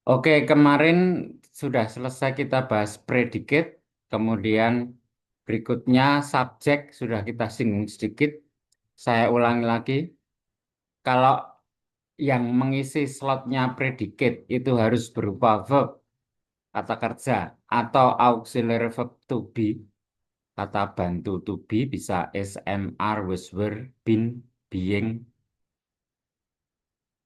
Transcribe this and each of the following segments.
Oke, kemarin sudah selesai kita bahas predicate, kemudian berikutnya subjek sudah kita singgung sedikit. Saya ulangi lagi, kalau yang mengisi slotnya predicate itu harus berupa verb, kata kerja, atau auxiliary verb to be, kata bantu to be, bisa is, am, are, was, were, been, being.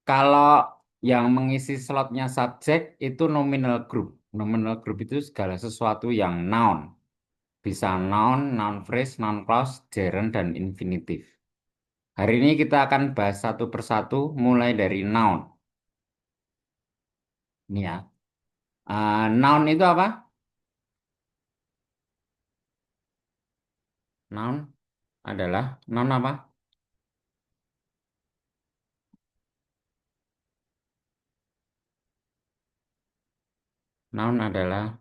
Kalau yang mengisi slotnya subjek itu nominal group. Nominal group itu segala sesuatu yang noun. Bisa noun, noun phrase, noun clause, gerund, dan infinitif. Hari ini kita akan bahas satu persatu mulai dari noun. Ini ya. Noun itu apa? Noun adalah, noun apa? Noun adalah,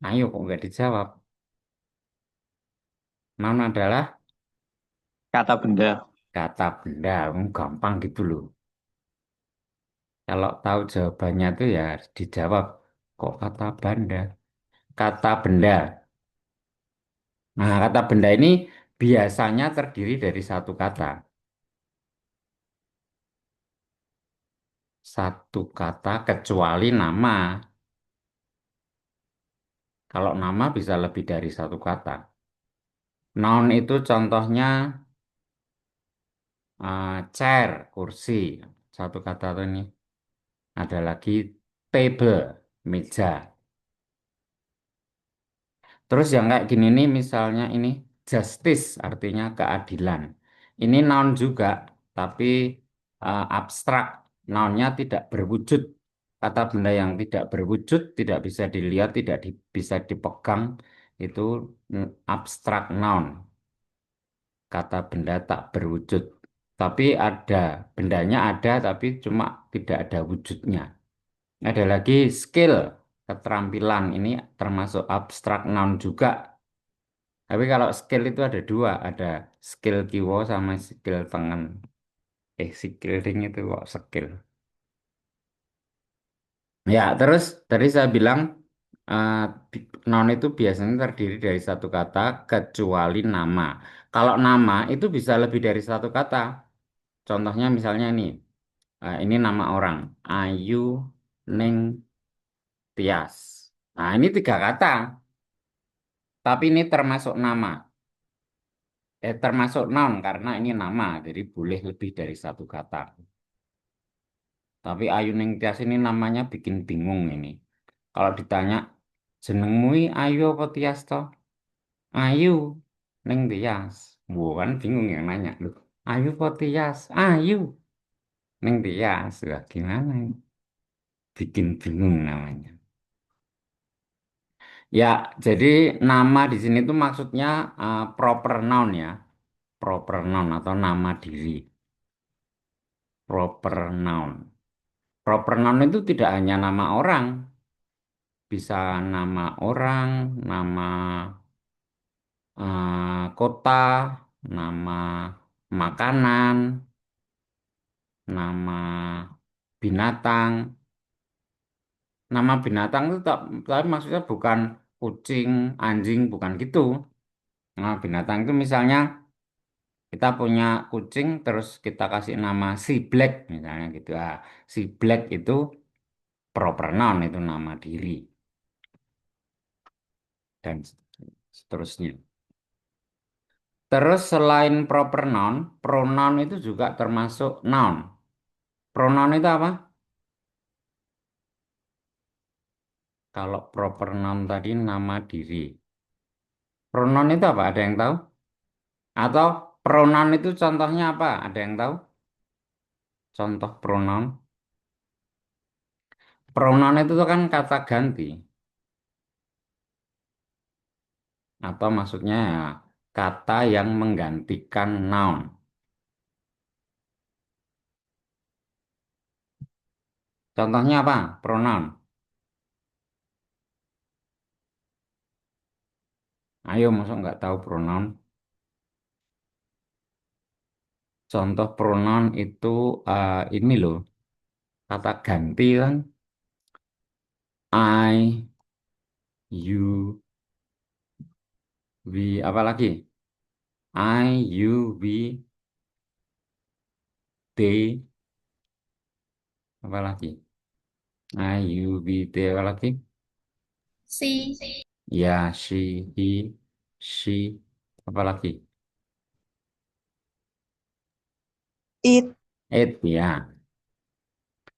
ayo kok nggak dijawab. Noun adalah Kata benda. kata benda. Gampang gitu loh. Kalau tahu jawabannya tuh ya dijawab. Kok kata benda? Kata benda. Nah, kata benda ini biasanya terdiri dari satu kata. Satu kata kecuali nama. Kalau nama bisa lebih dari satu kata. Noun itu contohnya chair, kursi. Satu kata tuh ini. Ada lagi table, meja. Terus yang kayak gini nih misalnya ini justice artinya keadilan. Ini noun juga, tapi abstrak. Nounnya tidak berwujud. Kata benda yang tidak berwujud, tidak bisa dilihat, tidak bisa dipegang, itu abstrak noun. Kata benda tak berwujud. Tapi ada, bendanya ada, tapi cuma tidak ada wujudnya. Ada lagi skill, keterampilan. Ini termasuk abstrak noun juga. Tapi kalau skill itu ada dua, ada skill kiwo sama skill tangan. Skill ring itu kok skill. Ya, terus tadi saya bilang eh, noun itu biasanya terdiri dari satu kata kecuali nama. Kalau nama itu bisa lebih dari satu kata. Contohnya misalnya ini nama orang, Ayu Ning Tias. Nah, ini tiga kata, tapi ini termasuk nama. Termasuk noun karena ini nama, jadi boleh lebih dari satu kata. Tapi Ayu Ning Tias ini namanya bikin bingung ini. Kalau ditanya, jenengmu Ayu apa Tias toh? Ayu Ning Tias. Bukan bingung yang nanya. Loh, Ayu apa Tias? Ayu Ning Tias. Wah, gimana ini? Bikin bingung namanya. Ya, jadi nama di sini tuh maksudnya proper noun ya. Proper noun atau nama diri. Proper noun. Proper noun itu tidak hanya nama orang, bisa nama orang, nama kota, nama makanan, nama binatang. Nama binatang itu tapi maksudnya bukan kucing, anjing, bukan gitu. Nah, binatang itu misalnya kita punya kucing, terus kita kasih nama si Black, misalnya gitu. Si Black itu proper noun, itu nama diri, dan seterusnya. Terus selain proper noun, pronoun itu juga termasuk noun. Pronoun itu apa? Kalau proper noun tadi nama diri. Pronoun itu apa? Ada yang tahu? Atau pronoun itu contohnya apa? Ada yang tahu? Contoh pronoun. Pronoun itu tuh kan kata ganti. Atau maksudnya ya, kata yang menggantikan noun. Contohnya apa? Pronoun. Ayo, masuk nggak tahu pronoun? Contoh pronoun itu ini loh. kata ganti kan I, you, we, apa lagi? I, you, we, they, apa lagi? I, you, we, they, apa lagi? Si. Ya, she, apa lagi? It. It, ya.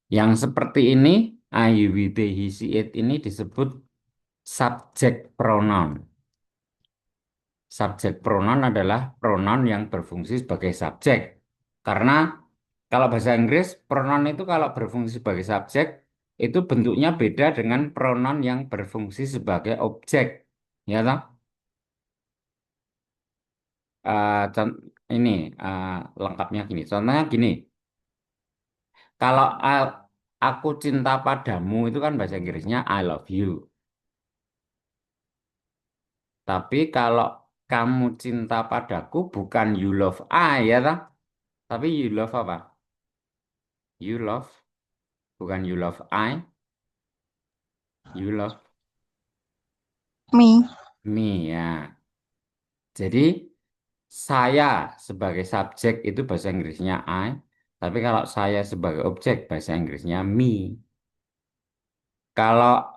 Yang seperti ini, I, you, we, they, he, she, it ini disebut subjek pronoun. Subjek pronoun adalah pronoun yang berfungsi sebagai subjek. Karena kalau bahasa Inggris, pronoun itu kalau berfungsi sebagai subjek, itu bentuknya beda dengan pronoun yang berfungsi sebagai objek. Ya toh? Ini lengkapnya gini. Contohnya gini, kalau aku cinta padamu itu kan bahasa Inggrisnya I love you. Tapi kalau kamu cinta padaku bukan you love I ya toh? Tapi you love apa? You love, bukan you love I, you love Me. me ya. Jadi saya sebagai subjek itu bahasa Inggrisnya I, tapi kalau saya sebagai objek bahasa Inggrisnya me. Kalau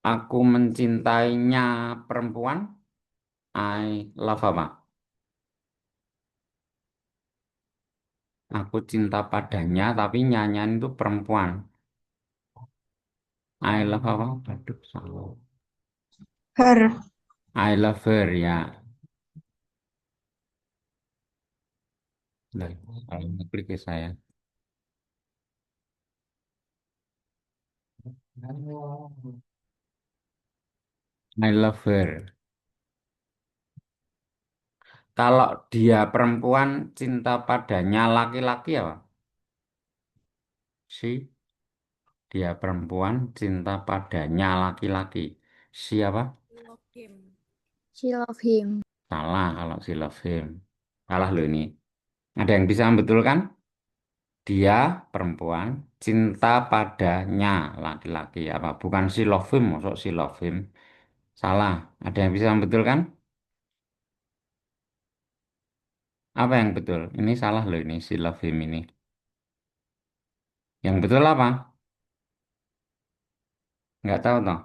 aku mencintainya perempuan, I love apa? Aku cinta padanya, tapi nyanyian itu perempuan. I love apa? Aduh, salah. Her. I love her ya. Lah, salah ngeklik ya saya. I love her. Kalau dia perempuan cinta padanya laki-laki apa? Si, dia perempuan cinta padanya laki-laki. Siapa? Love him. She love him. Salah kalau si love him. Salah loh ini. Ada yang bisa membetulkan? Dia perempuan cinta padanya laki-laki. Apa? Bukan si love him, maksud si love him. Salah. Ada yang bisa membetulkan? Apa yang betul? Ini salah loh ini si love him ini. Yang betul apa? Nggak tahu toh.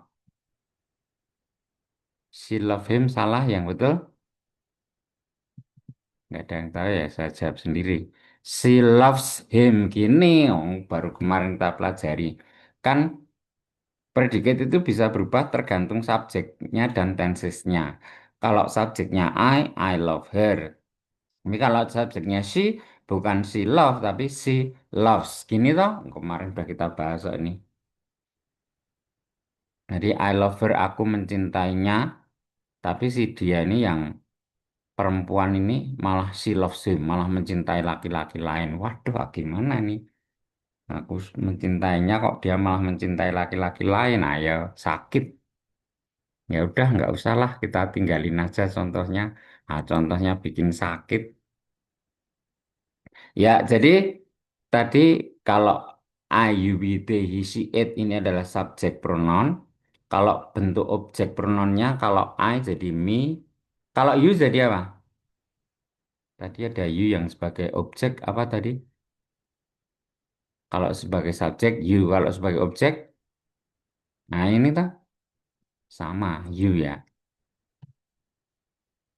Si love him salah yang betul? Nggak ada yang tahu ya, saya jawab sendiri. She loves him. Gini, oh, baru kemarin kita pelajari. Kan predikat itu bisa berubah tergantung subjeknya dan tensesnya. Kalau subjeknya I love her. Ini kalau subjeknya she, bukan she love, tapi she loves. Gini toh, kemarin sudah kita bahas soal ini. Jadi I love her, aku mencintainya, tapi si dia ini yang perempuan ini malah si loves him, malah mencintai laki-laki lain. Waduh, gimana nih? Aku mencintainya kok dia malah mencintai laki-laki lain. Ayo, sakit. Ya udah, nggak usah lah, kita tinggalin aja contohnya. Nah, contohnya bikin sakit. Ya, jadi tadi kalau I, you, we, they, he, she, it ini adalah subjek pronoun. Kalau bentuk objek pronounnya, kalau I jadi me, kalau you jadi apa? Tadi ada you yang sebagai objek apa tadi? Kalau sebagai subjek you, kalau sebagai objek, nah ini tuh sama you ya.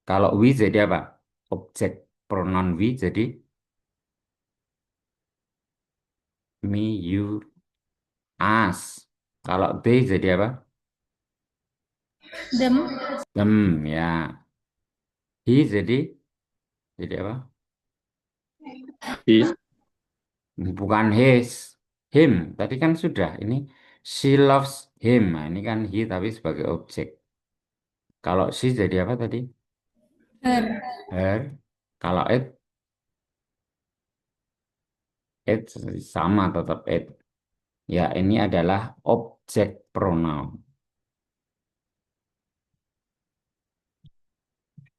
Kalau we jadi apa? Objek pronoun we jadi me, you, us. Kalau they jadi apa? Them. Them ya. He jadi apa? Is. Bukan his, him. Tadi kan sudah. Ini she loves him. Nah, ini kan he tapi sebagai objek. Kalau she jadi apa tadi? Her. Her. Kalau it sama tetap it. Ya, ini adalah objek pronoun.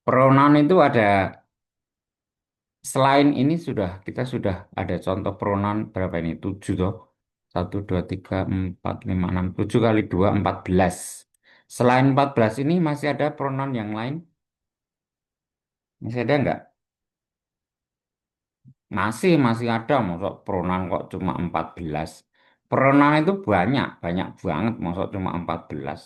Pronoun itu ada, selain ini kita sudah ada contoh pronoun berapa ini? 7 toh. 1, 2, 3, 4, 5, 6, 7 kali 2, 14. Selain 14 ini masih ada pronoun yang lain? Masih ada nggak? Masih ada. Masuk pronoun kok cuma 14. Pronoun itu banyak, banyak banget. Masuk cuma 14.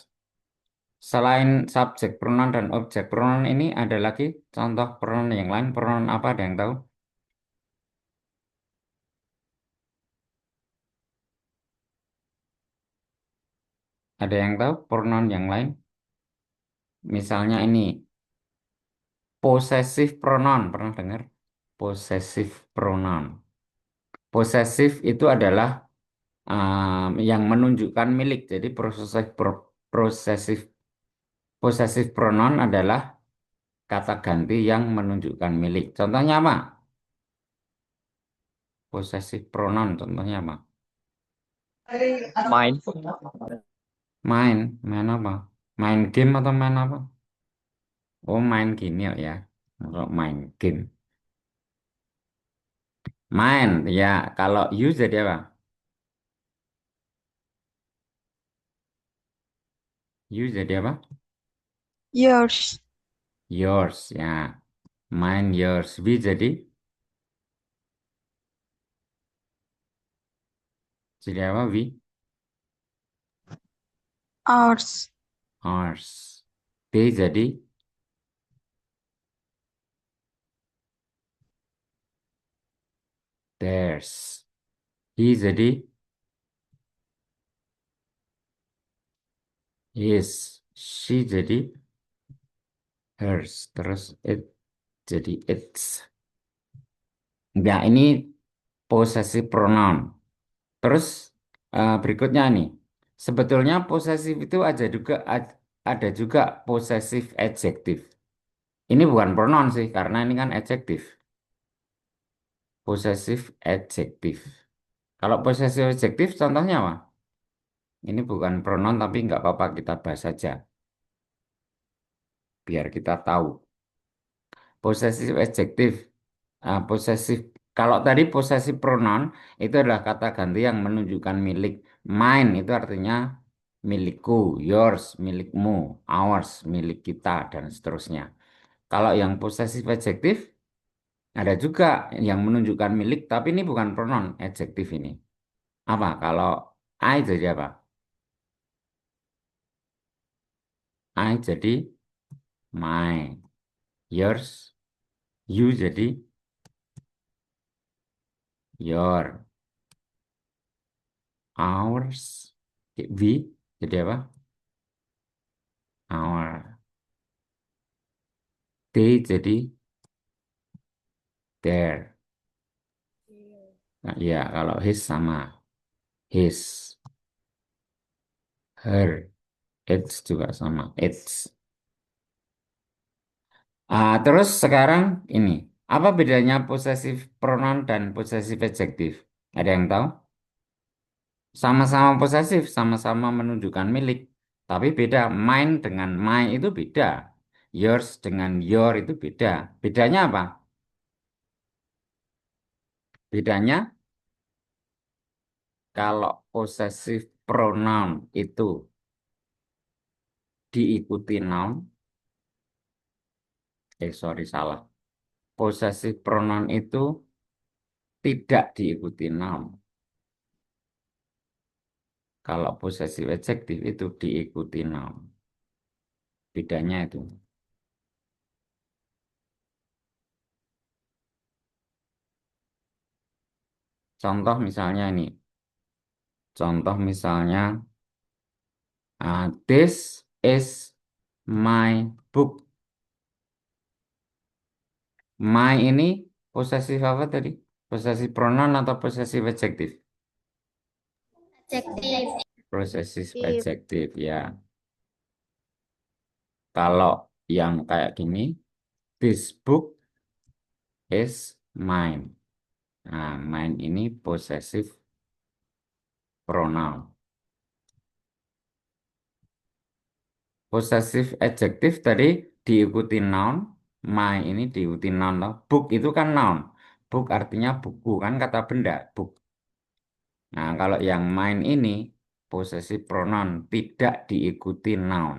Selain subjek pronoun dan objek pronoun ini ada lagi contoh pronoun yang lain. Pronoun apa ada yang tahu? Ada yang tahu pronoun yang lain? Misalnya ini, possessive pronoun. Pernah dengar? Possessive pronoun. Possessive itu adalah yang menunjukkan milik. Jadi possessive, possessive pronoun adalah kata ganti yang menunjukkan milik. Contohnya apa? Possessive pronoun contohnya apa? Main. Main apa? Main game atau main apa? Oh, main gini ya. Kalau main game. Main, ya. Kalau you jadi apa? You jadi apa? Yours. Yours, ya. Main yours. We jadi apa? We Ours. ours. They jadi theirs. He jadi his. She jadi hers. Terus it jadi its. Nah, ini possessive pronoun. Terus berikutnya nih. Sebetulnya possessive itu ada juga possessive adjective. Ini bukan pronoun sih, karena ini kan adjective. Possessive adjective. Kalau possessive adjective contohnya apa? Ini bukan pronoun tapi nggak apa-apa kita bahas saja. Biar kita tahu. Possessive adjective. Possessive. Kalau tadi possessive pronoun itu adalah kata ganti yang menunjukkan milik. Mine itu artinya milikku, yours milikmu, ours milik kita dan seterusnya. Kalau yang possessive adjective ada juga yang menunjukkan milik, tapi ini bukan pronoun adjektif ini. Apa? Kalau I jadi apa? I jadi my, yours, you jadi your, ours, we jadi apa? Our, they jadi their. Nah, ya, kalau his sama his, her, its juga sama its. Terus sekarang ini, apa bedanya possessive pronoun dan possessive adjective? Ada yang tahu? Sama-sama posesif, sama-sama menunjukkan milik. Tapi beda, mine dengan my itu beda. Yours dengan your itu beda. Bedanya apa? Bedanya kalau possessive pronoun itu diikuti noun, sorry salah. Possessive pronoun itu tidak diikuti noun. Kalau possessive adjective itu diikuti noun. Bedanya itu. Contoh misalnya ini. Contoh misalnya, this is my book. My ini posesif apa tadi? Posesif pronoun atau posesif adjektif? Adjektif. Posesif Adjektif. adjektif ya. Kalau yang kayak gini, this book is mine. Nah, mine ini posesif pronoun. Posesif adjektif tadi diikuti noun, my ini diikuti noun. Book itu kan noun. Book artinya buku kan kata benda, book. Nah, kalau yang mine ini possessive pronoun tidak diikuti noun.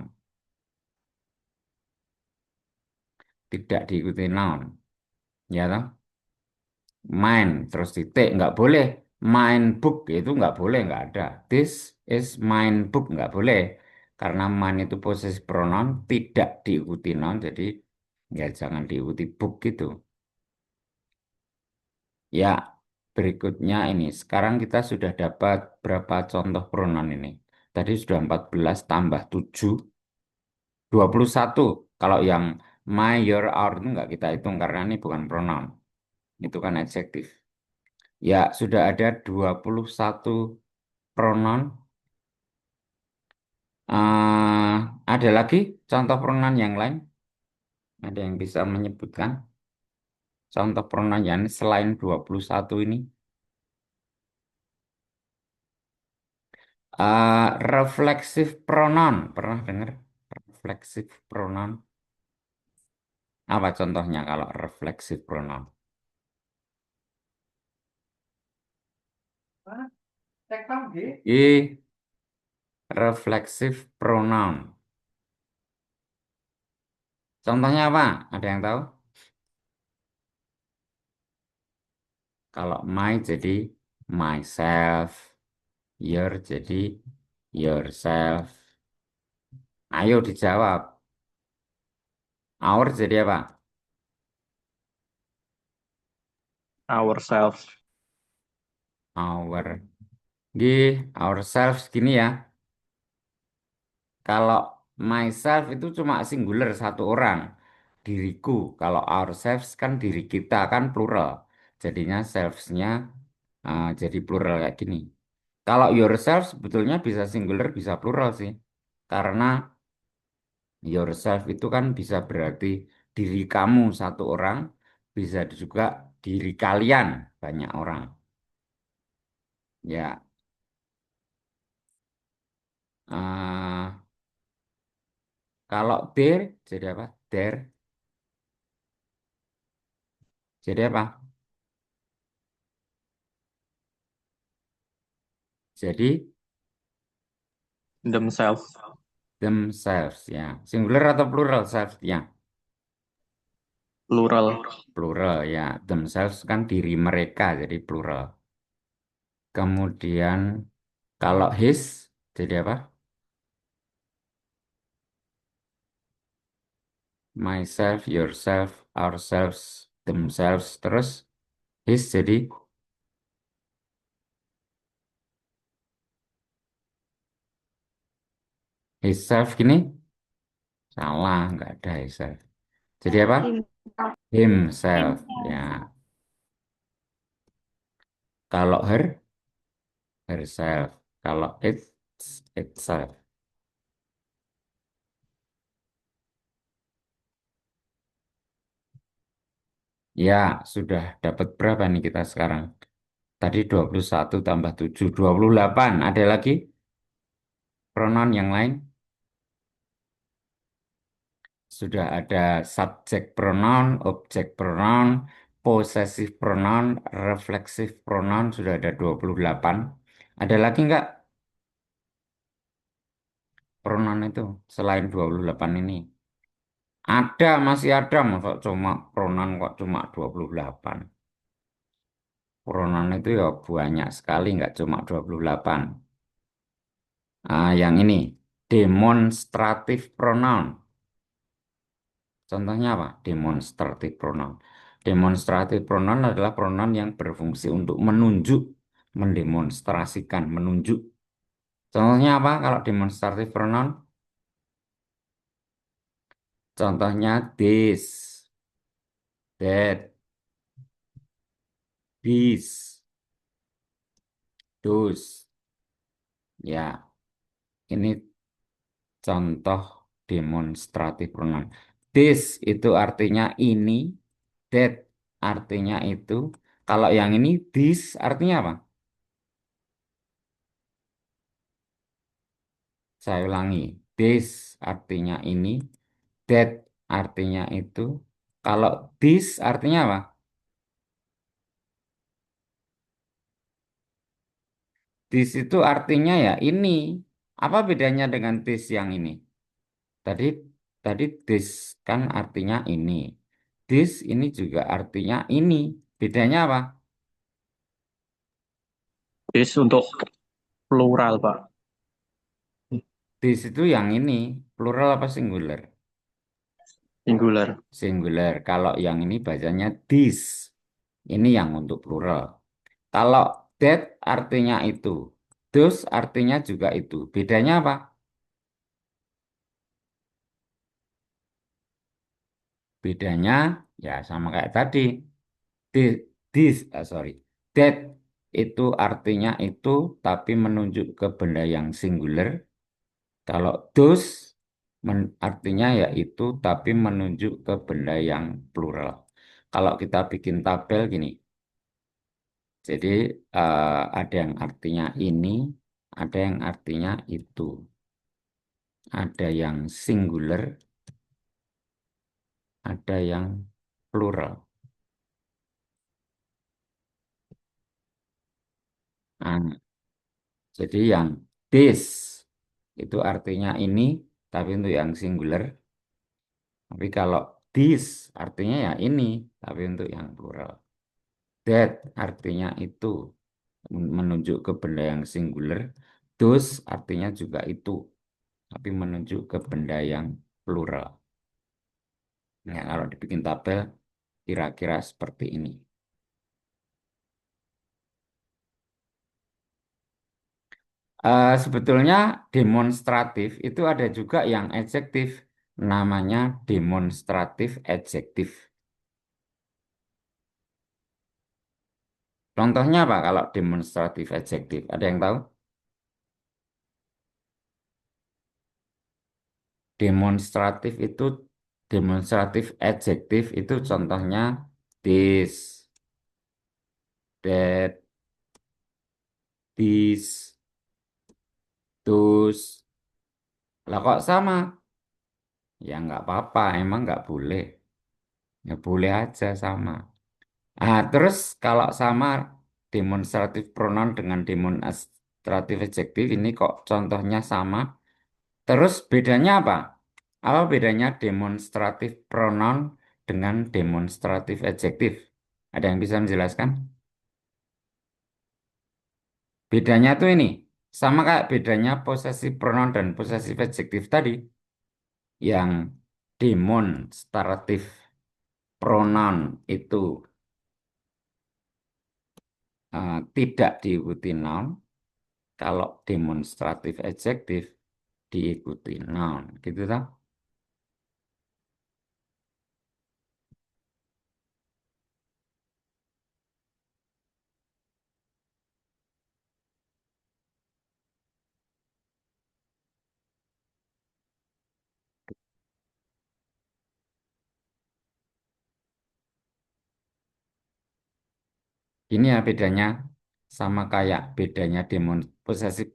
Tidak diikuti noun. Ya toh? Mine terus titik nggak boleh. Mine book itu nggak boleh, nggak ada. This is mine book nggak boleh. Karena mine itu possessive pronoun tidak diikuti noun. Jadi ya jangan diikuti book gitu. Ya, berikutnya ini. Sekarang kita sudah dapat berapa contoh pronoun ini? Tadi sudah 14 tambah 7, 21. Kalau yang my, your, our itu nggak kita hitung karena ini bukan pronoun. Itu kan adjektif. Ya, sudah ada 21 pronoun. Eh, ada lagi contoh pronoun yang lain? Ada yang bisa menyebutkan contoh pronoun yang selain 21 ini? Reflexive pronoun. Pernah dengar? Reflexive pronoun. Apa contohnya kalau reflexive pronoun? I, reflexive pronoun. Contohnya apa? Ada yang tahu? Kalau my jadi myself, your jadi yourself. Ayo dijawab. Our jadi apa? Ourselves. Our. Ourselves gini ya. Kalau myself itu cuma singular satu orang, diriku. Kalau ourselves kan diri kita kan plural. Jadinya selves-nya jadi plural kayak gini. Kalau yourself sebetulnya bisa singular, bisa plural sih. Karena yourself itu kan bisa berarti diri kamu satu orang, bisa juga diri kalian banyak orang. Ya, eh, kalau there jadi apa? There jadi apa? Jadi Themselves. themselves ya. Singular atau plural self ya? Plural. Plural ya. Themselves kan diri mereka jadi plural. Kemudian kalau his jadi apa? Myself, yourself, ourselves, themselves terus his jadi his self gini? Salah, nggak ada his self. Jadi apa? Himself ya. Kalau her, herself. Kalau it's itself. Ya, sudah dapat berapa nih kita sekarang? Tadi 21 tambah 7, 28. Ada lagi pronoun yang lain? Sudah ada subject pronoun, object pronoun, possessive pronoun, reflexive pronoun, sudah ada 28. Ada lagi nggak pronoun itu selain 28 ini? Ada, masih ada. Masa cuma pronoun kok cuma 28. Pronoun itu ya banyak sekali, nggak cuma 28. Yang ini, demonstrative pronoun. Contohnya apa? Demonstrative pronoun. Demonstrative pronoun adalah pronoun yang berfungsi untuk menunjuk, mendemonstrasikan, menunjuk. Contohnya apa kalau demonstrative pronoun? Contohnya this, that, this, those. Ya, ini contoh demonstratif pronoun. This itu artinya ini, that artinya itu. Kalau yang ini this artinya apa? Saya ulangi. This artinya ini, that artinya itu. Kalau this artinya apa? This itu artinya ya ini. Apa bedanya dengan this yang ini? Tadi tadi this kan artinya ini. This ini juga artinya ini. Bedanya apa? This untuk plural, Pak. This itu yang ini. Plural apa singular? Singular. Singular. Kalau yang ini bacanya this. Ini yang untuk plural. Kalau that artinya itu. Those artinya juga itu. Bedanya apa? Bedanya ya sama kayak tadi. Sorry. That itu artinya itu tapi menunjuk ke benda yang singular. Kalau those artinya ya itu tapi menunjuk ke benda yang plural. Kalau kita bikin tabel gini. Jadi ada yang artinya ini, ada yang artinya itu. Ada yang singular, ada yang plural. Nah, jadi yang this itu artinya ini, tapi untuk yang singular. Tapi kalau this artinya ya ini, tapi untuk yang plural. That artinya itu menunjuk ke benda yang singular. Those artinya juga itu, tapi menunjuk ke benda yang plural. Nah, kalau dibikin tabel, kira-kira seperti ini. Sebetulnya demonstratif itu ada juga yang adjektif, namanya demonstratif adjektif. Contohnya apa kalau demonstratif adjektif? Ada yang tahu? Demonstratif itu, demonstratif adjektif itu contohnya this, that, this, those. Lah kok sama? Ya nggak apa-apa, emang nggak boleh. Ya boleh aja sama. Terus kalau sama demonstratif pronoun dengan demonstratif adjektif ini kok contohnya sama. Terus bedanya apa? Apa bedanya demonstratif pronoun dengan demonstratif adjektif? Ada yang bisa menjelaskan? Bedanya tuh ini, sama kayak bedanya posesif pronoun dan posesif adjektif tadi. Yang demonstratif pronoun itu tidak diikuti noun, kalau demonstratif adjektif diikuti noun, gitu tak? Ini ya bedanya sama kayak bedanya demonstratif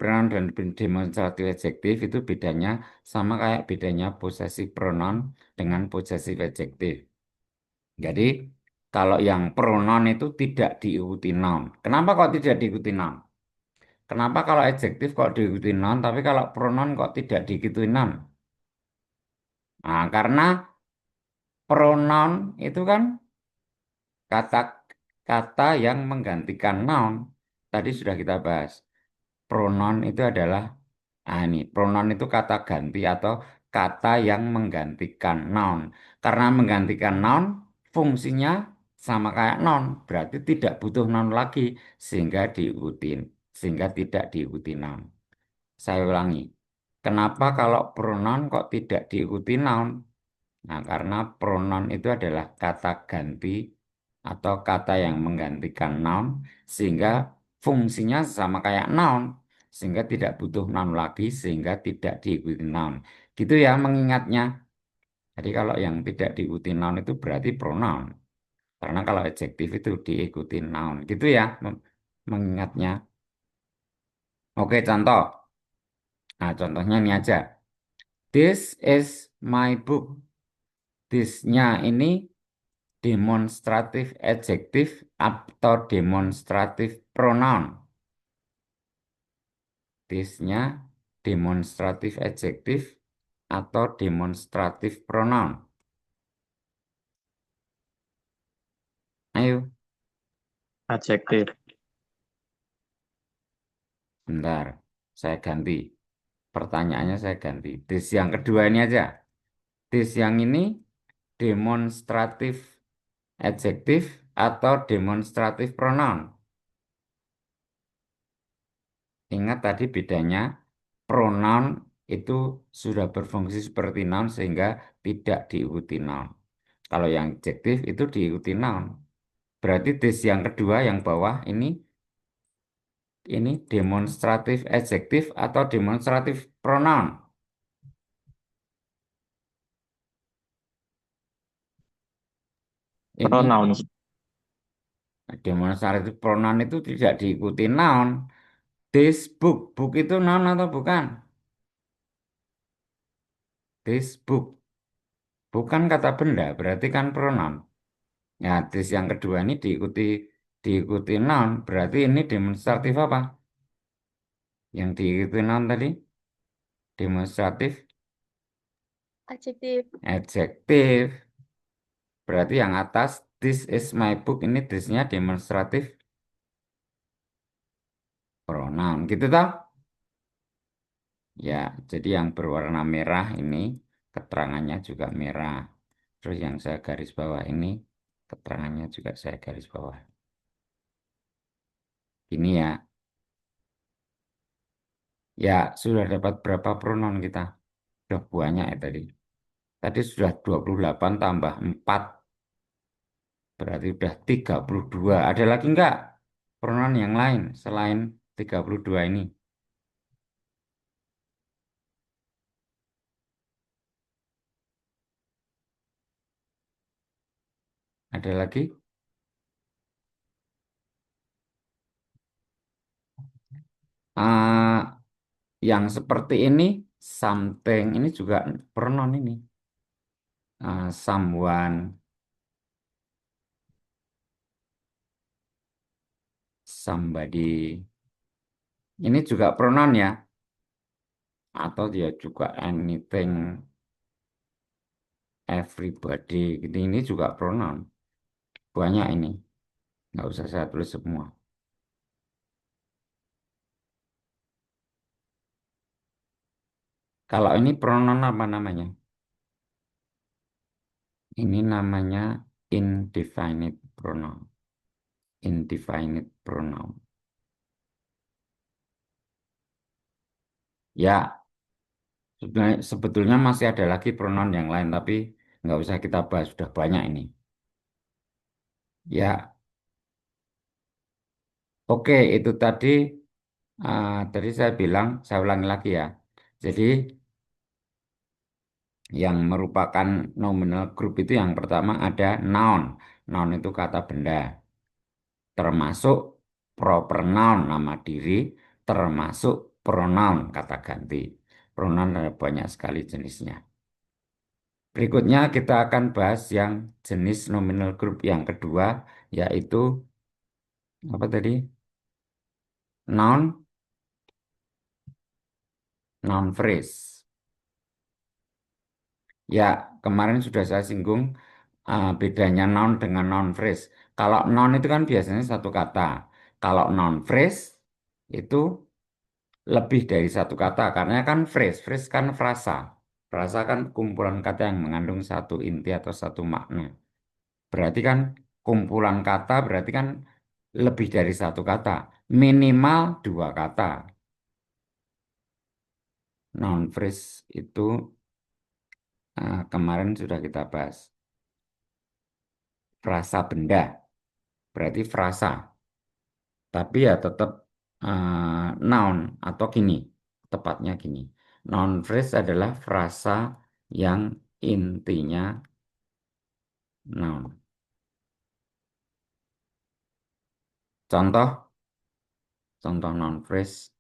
pronoun dan demonstratif adjektif itu bedanya sama kayak bedanya posesif pronoun dengan posesif adjektif. Jadi kalau yang pronoun itu tidak diikuti noun. Kenapa kok tidak diikuti noun? Kenapa kalau adjektif kok diikuti noun, tapi kalau pronoun kok tidak diikuti noun? Nah, karena pronoun itu kan kata-kata yang menggantikan noun. Tadi sudah kita bahas. Pronoun itu adalah, ini, pronoun itu kata ganti atau kata yang menggantikan noun. Karena menggantikan noun, fungsinya sama kayak noun, berarti tidak butuh noun lagi, sehingga sehingga tidak diikuti noun. Saya ulangi, kenapa kalau pronoun kok tidak diikuti noun? Nah, karena pronoun itu adalah kata ganti atau kata yang menggantikan noun, sehingga fungsinya sama kayak noun, sehingga tidak butuh noun lagi, sehingga tidak diikuti noun. Gitu ya mengingatnya. Jadi kalau yang tidak diikuti noun itu berarti pronoun. Karena kalau adjektif itu diikuti noun. Gitu ya mengingatnya. Oke, contoh. Nah, contohnya ini aja. This is my book. This-nya ini demonstratif adjektif atau demonstratif pronoun. This-nya demonstratif adjektif atau demonstratif pronoun. Ayo, Adjektif. bentar. Saya ganti. Pertanyaannya saya ganti. This yang kedua ini aja. This yang ini demonstratif adjektif atau demonstratif pronoun. Ingat tadi bedanya, pronoun itu sudah berfungsi seperti noun sehingga tidak diikuti noun. Kalau yang adjektif itu diikuti noun. Berarti this yang kedua yang bawah ini demonstratif adjektif atau demonstratif pronoun. Ini Pronoun. demonstratif pronoun itu tidak diikuti noun. This book, book itu noun atau bukan? This book, bukan kata benda, berarti kan pronoun. Ya, this yang kedua ini diikuti noun, berarti ini demonstratif apa? Yang diikuti noun tadi demonstratif Adjektif. adjektif. Berarti yang atas this is my book ini this-nya demonstratif pronoun, gitu toh? Ya, jadi yang berwarna merah ini keterangannya juga merah. Terus yang saya garis bawah ini keterangannya juga saya garis bawah. Ini ya. Ya, sudah dapat berapa pronoun kita? Sudah banyak ya tadi. Tadi sudah 28 tambah 4. Berarti sudah 32. Ada lagi enggak pronoun yang lain selain 32 ini? Ada lagi? Ah, yang seperti ini, something, ini juga pronoun ini. Someone, somebody. Ini juga pronoun ya. Atau dia juga anything, everybody. Ini juga pronoun. Banyak ini. Nggak usah saya tulis semua. Kalau ini pronoun apa namanya? Ini namanya indefinite pronoun. Indefinite pronoun. Ya, sebetulnya masih ada lagi pronoun yang lain, tapi nggak usah kita bahas, sudah banyak ini. Ya, oke, itu tadi saya bilang, saya ulangi lagi ya. Jadi yang merupakan nominal group itu yang pertama ada noun. Noun itu kata benda, termasuk proper noun nama diri, termasuk pronoun kata ganti. Pronoun ada banyak sekali jenisnya. Berikutnya kita akan bahas yang jenis nominal group yang kedua, yaitu apa tadi? Noun, noun phrase. Ya, kemarin sudah saya singgung bedanya noun dengan noun phrase. Kalau noun itu kan biasanya satu kata. Kalau noun phrase itu lebih dari satu kata, karena kan phrase, phrase kan frasa. Frasa kan kumpulan kata yang mengandung satu inti atau satu makna. Berarti kan kumpulan kata berarti kan lebih dari satu kata. Minimal dua kata. Noun phrase itu kemarin sudah kita bahas. Frasa benda, berarti frasa. Tapi ya tetap noun atau gini, tepatnya gini. Noun phrase adalah frasa yang intinya noun. Contoh, contoh noun phrase,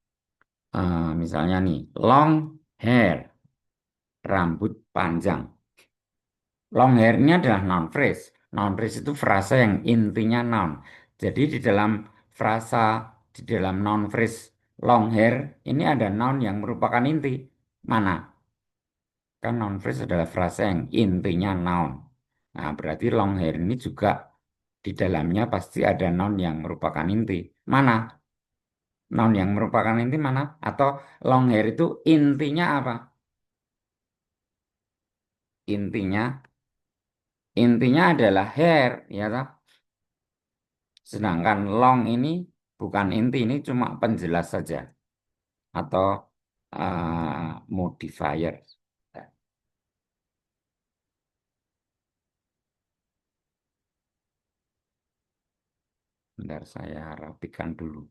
misalnya nih, long hair, rambut panjang. Long hair ini adalah noun phrase. Noun phrase itu frasa yang intinya noun. Jadi frasa, di dalam noun phrase long hair, ini ada noun yang merupakan inti. Mana? Kan noun phrase adalah frasa yang intinya noun. Nah, berarti long hair ini juga di dalamnya pasti ada noun yang merupakan inti. Mana? Noun yang merupakan inti mana? Atau long hair itu intinya apa? Intinya, intinya adalah hair, ya toh? Sedangkan long ini bukan inti, ini cuma penjelas saja atau modifier. Bentar saya rapikan dulu.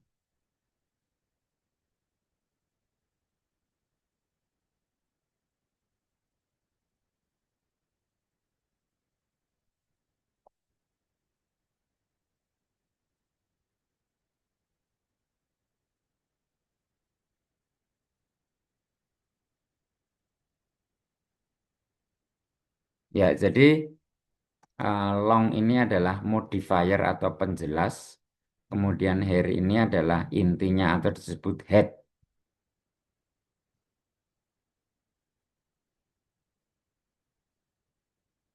Ya, jadi long ini adalah modifier atau penjelas. Kemudian hair ini adalah intinya atau disebut head.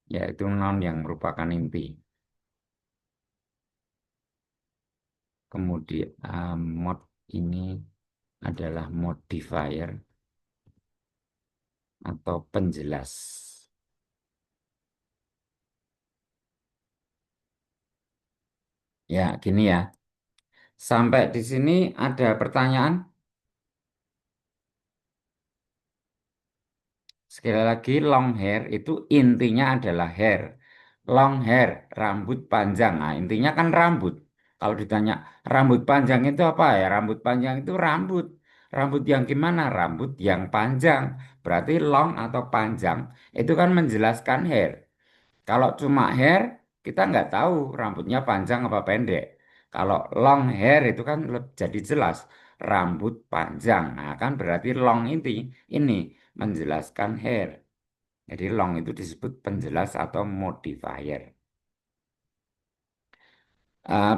Yaitu noun yang merupakan inti. Kemudian mod ini adalah modifier atau penjelas. Ya, gini ya. Sampai di sini ada pertanyaan? Sekali lagi, long hair itu intinya adalah hair. Long hair, rambut panjang. Nah, intinya kan rambut. Kalau ditanya rambut panjang itu apa ya? Rambut panjang itu rambut. Rambut yang gimana? Rambut yang panjang. Berarti long atau panjang itu kan menjelaskan hair. Kalau cuma hair, kita nggak tahu rambutnya panjang apa pendek. Kalau long hair itu kan jadi jelas rambut panjang. Nah, kan berarti long ini menjelaskan hair. Jadi long itu disebut penjelas atau modifier.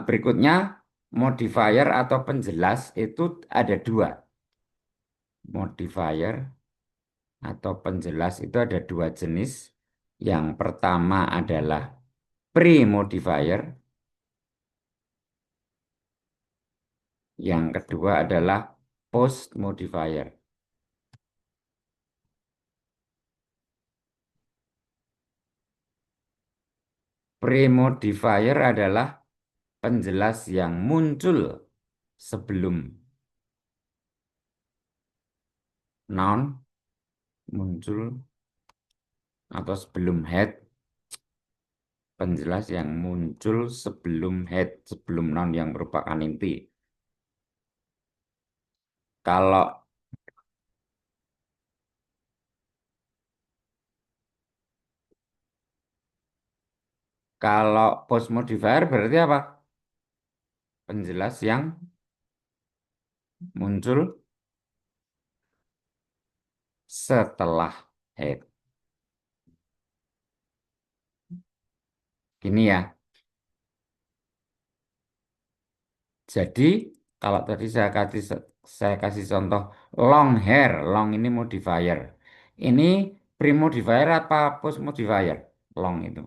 Berikutnya modifier atau penjelas itu ada dua. Modifier atau penjelas itu ada dua jenis. Yang pertama adalah pre-modifier. Yang kedua adalah post modifier. Pre-modifier adalah penjelas yang muncul sebelum noun muncul atau sebelum head. Penjelas yang muncul sebelum head, sebelum noun yang merupakan inti. Kalau Kalau post modifier berarti apa? Penjelas yang muncul setelah head. Gini ya. Jadi kalau tadi saya kasih contoh long hair, long ini modifier. Ini pre-modifier apa post modifier? Long itu.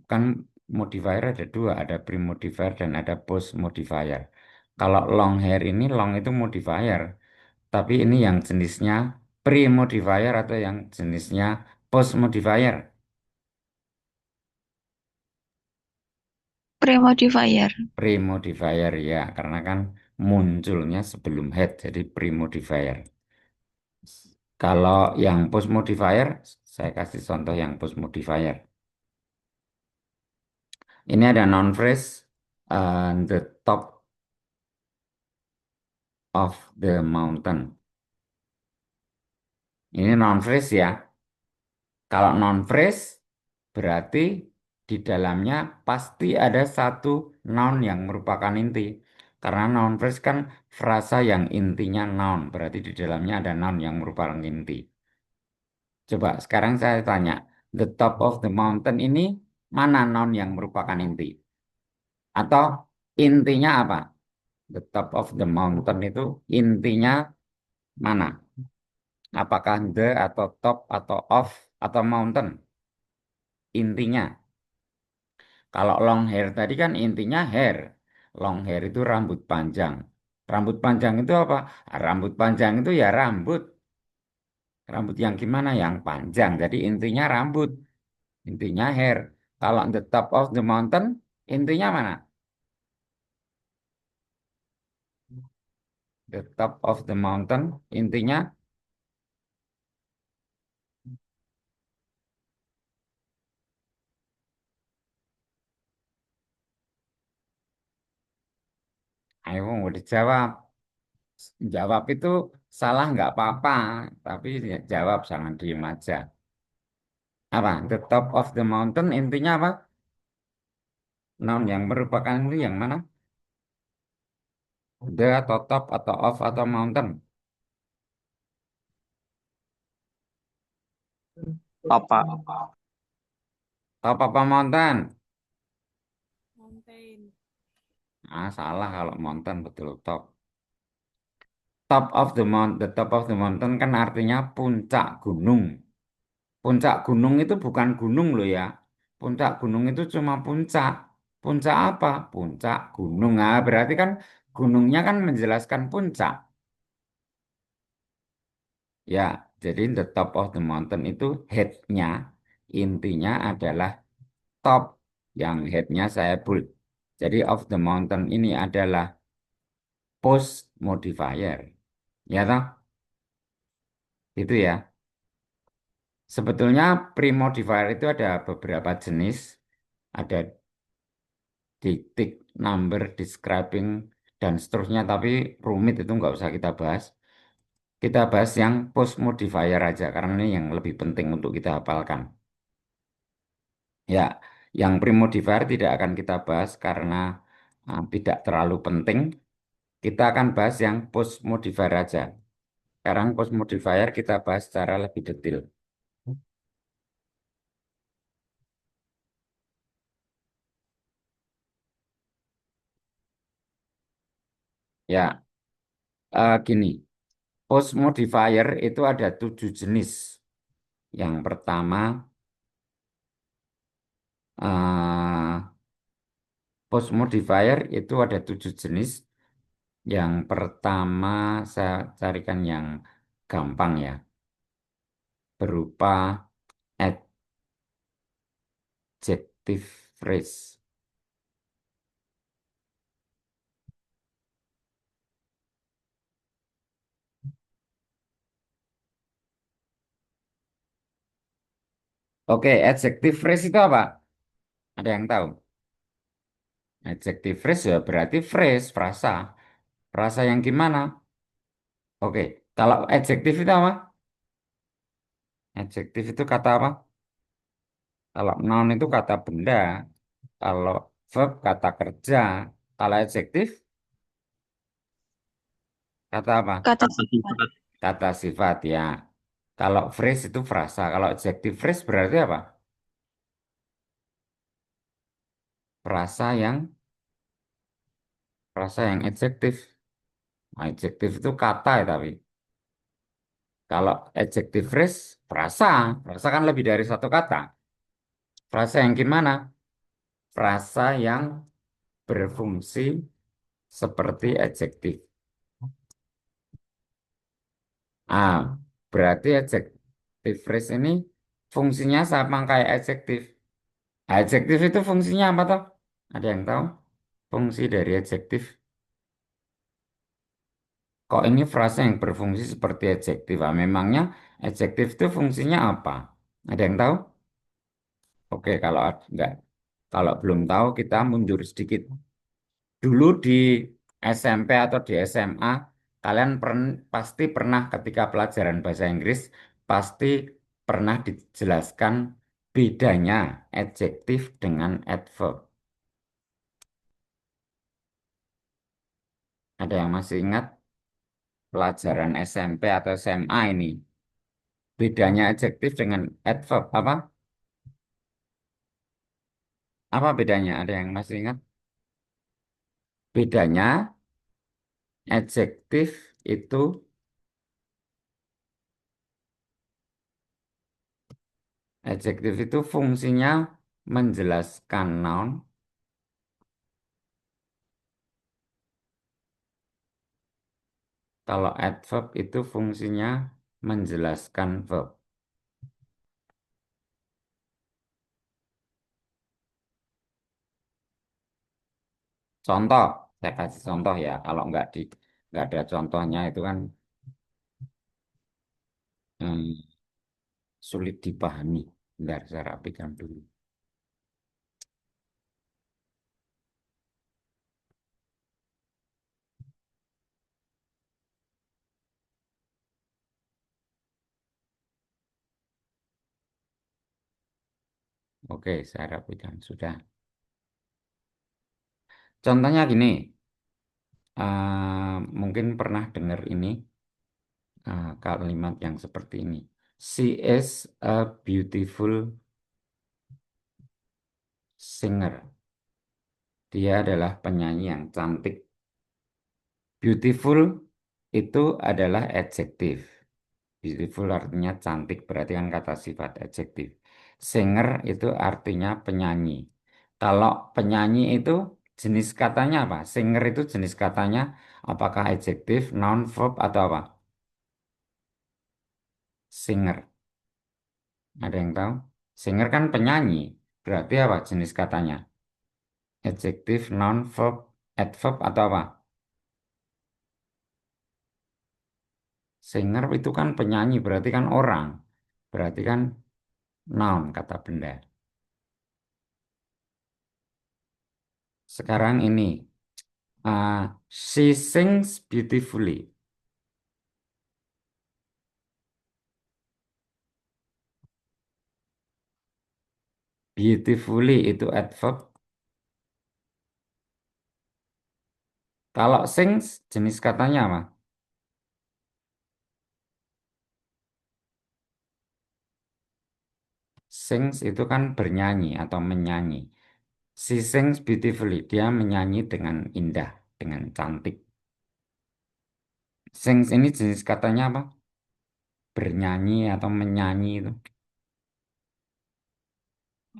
Kan modifier ada dua, ada pre-modifier dan ada post modifier. Kalau long hair ini long itu modifier, tapi ini yang jenisnya pre-modifier atau yang jenisnya post modifier. Pre-modifier. Pre-modifier ya, karena kan munculnya sebelum head, jadi pre-modifier. Kalau yang post modifier, saya kasih contoh yang post modifier. Ini ada noun phrase the top of the mountain. Ini noun phrase ya. Kalau noun phrase berarti di dalamnya pasti ada satu noun yang merupakan inti. Karena noun phrase kan frasa yang intinya noun, berarti di dalamnya ada noun yang merupakan inti. Coba sekarang saya tanya, The top of the mountain ini mana noun yang merupakan inti? Atau intinya apa? The top of the mountain itu intinya mana? Apakah the atau top atau of atau mountain? Intinya. Kalau long hair tadi kan intinya hair. Long hair itu rambut panjang. Rambut panjang itu apa? Rambut panjang itu ya rambut. Rambut yang gimana? Yang panjang. Jadi intinya rambut. Intinya hair. Kalau the top of the mountain, intinya mana? The top of the mountain, intinya ayo mau dijawab. Jawab itu salah nggak apa-apa, tapi ya jawab jangan diem aja. Apa? The top of the mountain intinya apa? Noun yang merupakan itu yang mana? The atau top atau of atau mountain? Apa? Top apa mountain? Mountain. Ah, salah kalau mountain betul top. Top of the mountain, the top of the mountain kan artinya puncak gunung. Puncak gunung itu bukan gunung loh ya. Puncak gunung itu cuma puncak. Puncak apa? Puncak gunung. Nah, berarti kan gunungnya kan menjelaskan puncak. Ya, jadi the top of the mountain itu head-nya, intinya adalah top. Yang head-nya saya bold. Jadi of the mountain ini adalah post modifier. Ya toh? Itu ya. Sebetulnya pre-modifier itu ada beberapa jenis. Ada titik, number, describing, dan seterusnya. Tapi rumit itu nggak usah kita bahas. Kita bahas yang post modifier aja, karena ini yang lebih penting untuk kita hafalkan. Ya, yang pre-modifier tidak akan kita bahas karena tidak terlalu penting. Kita akan bahas yang post modifier aja. Sekarang post modifier kita bahas secara lebih detail. Ya, gini. Post modifier itu ada 7 jenis. Yang pertama, eh, post modifier itu ada 7 jenis. Yang pertama, saya carikan yang gampang ya, berupa adjective phrase. Oke, adjective phrase itu apa? Ada yang tahu? Adjective phrase ya berarti phrase, frasa. Frasa yang gimana? Oke, kalau adjective itu apa? Adjective itu kata apa? Kalau noun itu kata benda. Kalau verb kata kerja. Kalau adjektif kata apa? Kata Kata sifat. Kata sifat ya. Kalau phrase itu frasa. Kalau adjective phrase berarti apa? Frasa yang adjektif. Adjektif itu kata ya tapi. Kalau adjective phrase frasa. Frasa kan lebih dari satu kata. Frasa yang gimana? Frasa yang berfungsi seperti adjektif. Ah, berarti adjective phrase ini fungsinya sama kayak adjektif. Adjektif itu fungsinya apa toh? Ada yang tahu? Fungsi dari adjektif. Kok ini frasa yang berfungsi seperti adjektif? Ah, memangnya adjektif itu fungsinya apa? Ada yang tahu? Oke, enggak, kalau belum tahu kita mundur sedikit. Dulu di SMP atau di SMA, kalian pasti pernah ketika pelajaran bahasa Inggris, pasti pernah dijelaskan bedanya adjektif dengan adverb. Ada yang masih ingat pelajaran SMP atau SMA ini? Bedanya adjektif dengan adverb apa? Apa bedanya? Ada yang masih ingat? Bedanya adjektif itu fungsinya menjelaskan noun. Kalau adverb itu fungsinya menjelaskan verb. Contoh, saya kasih contoh ya. Kalau nggak ada contohnya itu kan hmm, sulit dipahami. Bentar, saya rapikan dulu. Oke, saya rapikan. Sudah. Contohnya gini, mungkin pernah dengar ini kalimat yang seperti ini. She is a beautiful singer. Dia adalah penyanyi yang cantik. Beautiful itu adalah adjektif. Beautiful artinya cantik, berarti kan kata sifat adjektif. Singer itu artinya penyanyi. Kalau penyanyi itu jenis katanya apa? Singer itu jenis katanya apakah adjektif, noun, verb, atau apa? Singer. Ada yang tahu? Singer kan penyanyi. Berarti apa jenis katanya? Adjektif, noun, verb, adverb, atau apa? Singer itu kan penyanyi, berarti kan orang. Berarti kan noun, kata benda. Sekarang ini, she sings beautifully. Beautifully itu adverb. Kalau sings, jenis katanya apa? Sings itu kan bernyanyi atau menyanyi. She sings beautifully. Dia menyanyi dengan indah, dengan cantik. Sings ini jenis katanya apa? Bernyanyi atau menyanyi itu.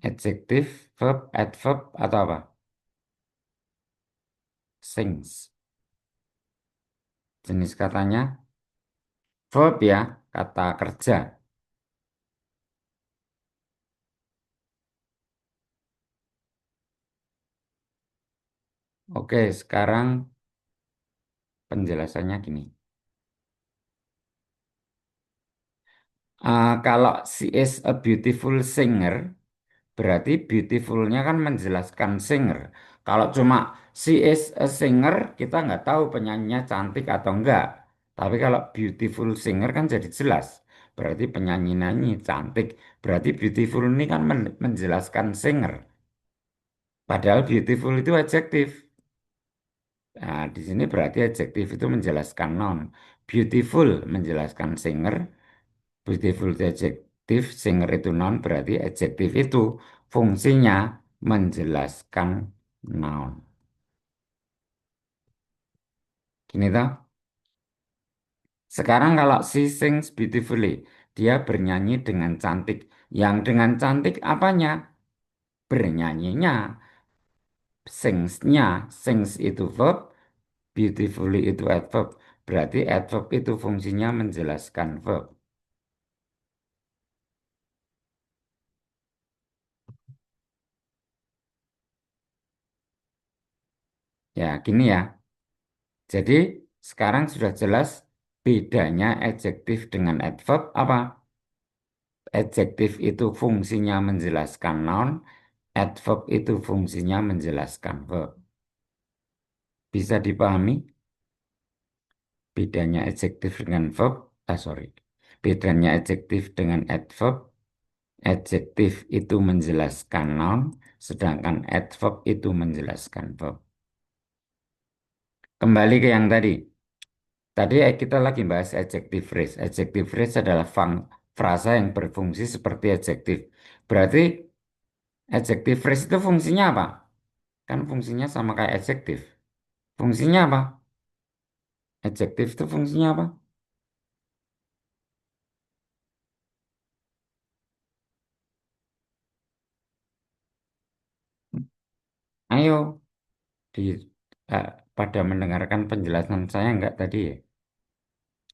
Adjektif, verb, adverb, atau apa? Sings. Jenis katanya verb ya, kata kerja. Oke, sekarang penjelasannya gini. Kalau she is a beautiful singer, berarti beautifulnya kan menjelaskan singer. Kalau cuma she is a singer, kita nggak tahu penyanyinya cantik atau enggak. Tapi kalau beautiful singer kan jadi jelas. Berarti penyanyi-nyanyi cantik. Berarti beautiful ini kan menjelaskan singer. Padahal beautiful itu adjektif. Nah, di sini berarti adjektif itu menjelaskan noun. Beautiful menjelaskan singer. Beautiful itu adjektif, singer itu noun, berarti adjektif itu fungsinya menjelaskan noun. Gini toh. Sekarang kalau she sings beautifully, dia bernyanyi dengan cantik. Yang dengan cantik apanya? Bernyanyinya. Sings-nya. Sings itu verb, beautifully itu adverb. Berarti adverb itu fungsinya menjelaskan verb. Ya, gini ya. Jadi sekarang sudah jelas bedanya adjektif dengan adverb apa? Adjektif itu fungsinya menjelaskan noun, adverb itu fungsinya menjelaskan verb. Bisa dipahami bedanya adjektif dengan verb? Sorry. Bedanya adjektif dengan adverb. Adjektif itu menjelaskan noun, sedangkan adverb itu menjelaskan verb. Kembali ke yang tadi. Tadi kita lagi bahas adjective phrase. Adjective phrase adalah frasa yang berfungsi seperti adjektif. Berarti Adjective phrase itu fungsinya apa? Kan fungsinya sama kayak adjective. Fungsinya apa? Adjective itu fungsinya apa? Ayo, di, eh, pada mendengarkan penjelasan saya enggak tadi ya?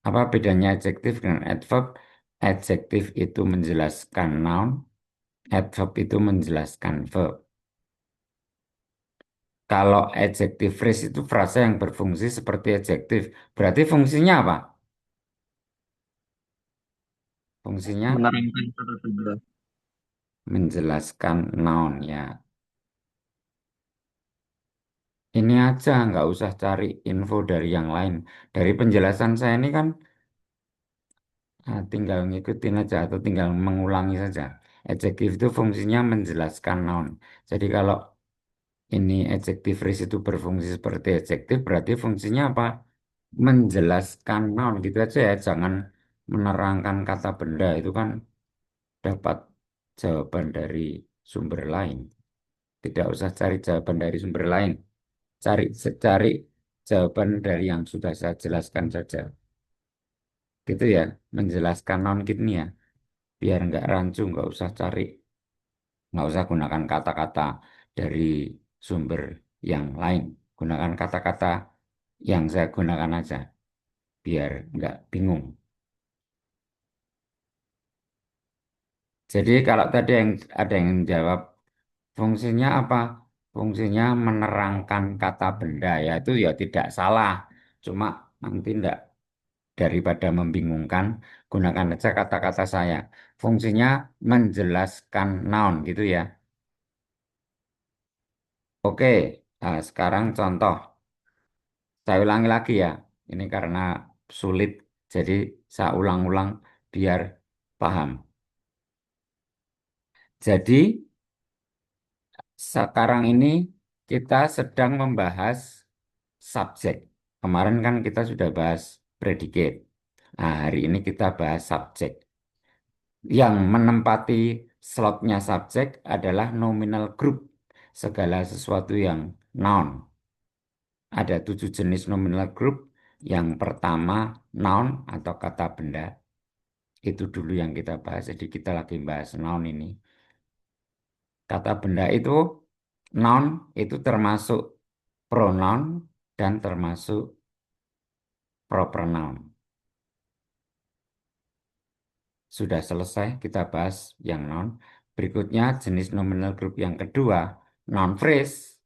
Apa bedanya adjektif dengan adverb? Adjektif itu menjelaskan noun, adverb itu menjelaskan verb. Kalau adjective phrase itu frasa yang berfungsi seperti adjektif, berarti fungsinya apa? Fungsinya Menerangkan kata benda. menjelaskan noun ya. Ini aja, nggak usah cari info dari yang lain. Dari penjelasan saya ini kan tinggal ngikutin aja atau tinggal mengulangi saja. Adjektif itu fungsinya menjelaskan noun. Jadi kalau ini adjective phrase itu berfungsi seperti adjektif, berarti fungsinya apa? Menjelaskan noun gitu aja ya. Jangan menerangkan kata benda itu kan dapat jawaban dari sumber lain. Tidak usah cari jawaban dari sumber lain. Cari jawaban dari yang sudah saya jelaskan saja. Gitu ya, menjelaskan non gini ya, biar nggak rancu, nggak usah gunakan kata-kata dari sumber yang lain. Gunakan kata-kata yang saya gunakan aja, biar nggak bingung. Jadi kalau tadi yang ada yang jawab, fungsinya apa? Fungsinya menerangkan kata benda, ya itu ya tidak salah. Cuma nanti ndak daripada membingungkan, gunakan aja kata-kata saya. Fungsinya menjelaskan noun gitu ya. Oke, nah, sekarang contoh. Saya ulangi lagi ya. Ini karena sulit, jadi saya ulang-ulang biar paham. Jadi sekarang ini kita sedang membahas subjek. Kemarin kan kita sudah bahas predicate. Nah, hari ini kita bahas subjek. Yang menempati slotnya subjek adalah nominal group, segala sesuatu yang noun. Ada 7 jenis nominal group. Yang pertama noun atau kata benda. Itu dulu yang kita bahas. Jadi kita lagi bahas noun ini. Kata benda itu noun itu termasuk pronoun dan termasuk proper noun. Sudah selesai kita bahas yang noun. Berikutnya jenis nominal group yang kedua, noun phrase.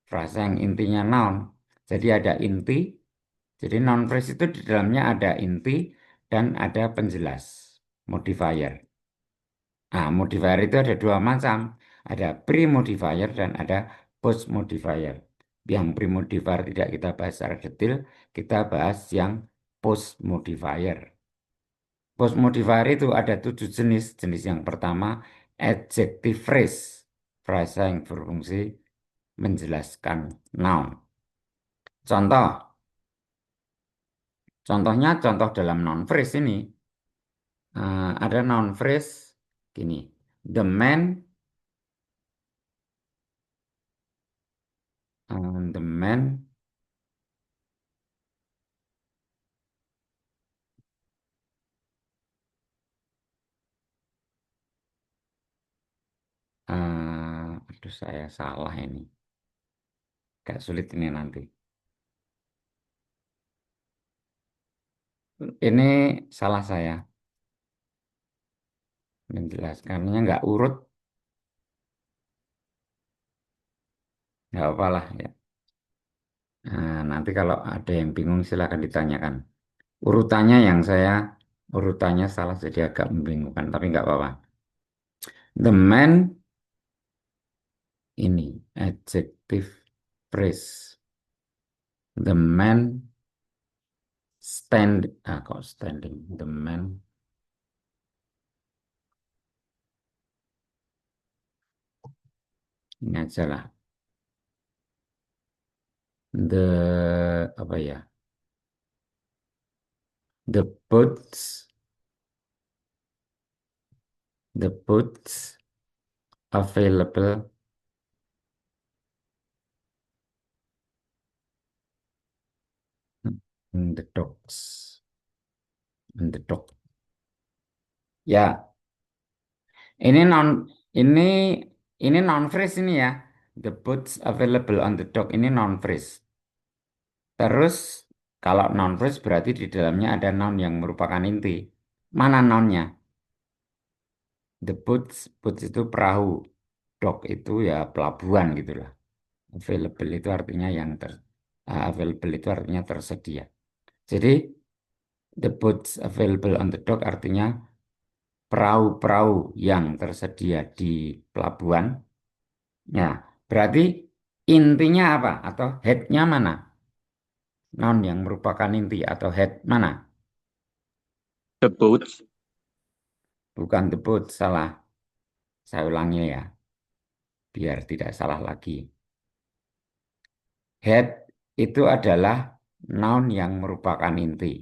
Frasa yang intinya noun. Jadi ada inti. Jadi noun phrase itu di dalamnya ada inti dan ada penjelas, modifier. Nah, modifier itu ada dua macam. Ada pre-modifier dan ada post-modifier. Yang pre-modifier tidak kita bahas secara detail, kita bahas yang post-modifier. Post modifier itu ada 7 jenis. Jenis yang pertama, adjective phrase. Frasa yang berfungsi menjelaskan noun. Contoh, contohnya contoh dalam noun phrase ini. Ada noun phrase gini. The man, the man, aduh saya salah ini. Gak sulit ini nanti. Ini salah saya menjelaskannya nggak urut, nggak apa lah ya. Nanti kalau ada yang bingung silakan ditanyakan. Urutannya yang saya urutannya salah jadi agak membingungkan, tapi nggak apa-apa. The man ini adjective phrase. The man kok standing. The man ini aja lah. Apa ya? The boots, the boots available in the docks. In the dock. Ya, ini non phrase ini ya. The boats available on the dock ini non phrase. Terus kalau non phrase berarti di dalamnya ada noun yang merupakan inti. Mana nounnya? The boats, boats itu perahu, dock itu ya pelabuhan gitulah. Available itu artinya available itu artinya tersedia. Jadi the boats available on the dock artinya perahu-perahu yang tersedia di pelabuhan. Ya, berarti intinya apa? Atau headnya mana? Noun yang merupakan inti atau head mana? The boats. Bukan the boat, salah. Saya ulangi ya, biar tidak salah lagi. Head itu adalah noun yang merupakan inti.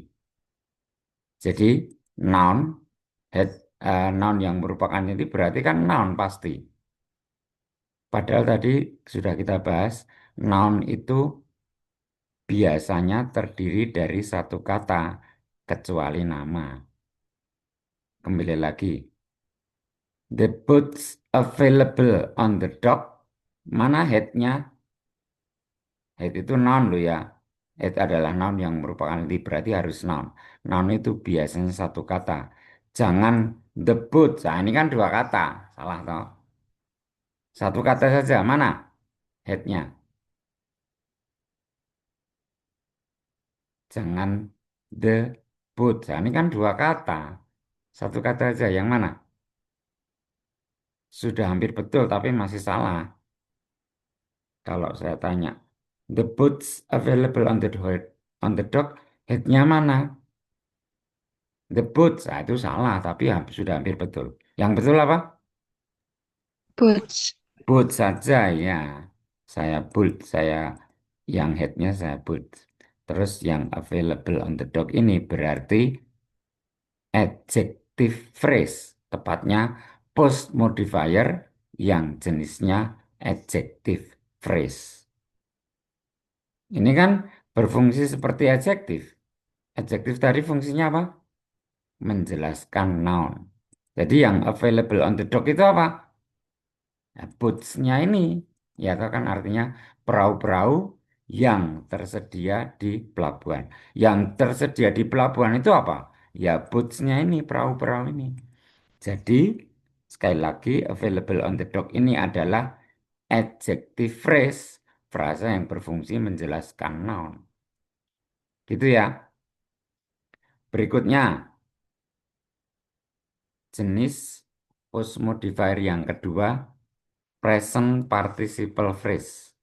Jadi noun, noun yang merupakan inti berarti kan noun pasti. Padahal tadi sudah kita bahas, noun itu biasanya terdiri dari satu kata, kecuali nama. Kembali lagi. The boats available on the dock. Mana headnya? Head itu noun loh ya. Head adalah noun yang merupakan inti, berarti harus noun. Noun itu biasanya satu kata. Jangan the boats. Nah, ini kan dua kata. Salah toh. Satu kata saja. Mana headnya? Jangan the boats. Nah, ini kan dua kata. Satu kata saja. Yang mana? Sudah hampir betul, tapi masih salah. Kalau saya tanya, the boats available on the dock, headnya mana? The boats, nah, itu salah, tapi sudah hampir betul. Yang betul apa? Boots. Boat saja ya. Saya boot, yang headnya saya boot. Terus yang available on the dock ini berarti adjective phrase, tepatnya post modifier yang jenisnya adjective phrase. Ini kan berfungsi seperti adjektif. Adjektif tadi fungsinya apa? Menjelaskan noun. Jadi yang available on the dock itu apa? Nah, boats-nya ini, ya itu kan artinya perahu-perahu yang tersedia di pelabuhan. Yang tersedia di pelabuhan itu apa? Ya boats-nya ini, perahu-perahu ini. Jadi sekali lagi available on the dock ini adalah adjective phrase, frasa yang berfungsi menjelaskan noun. Gitu ya. Berikutnya, jenis post modifier yang kedua, present participle phrase.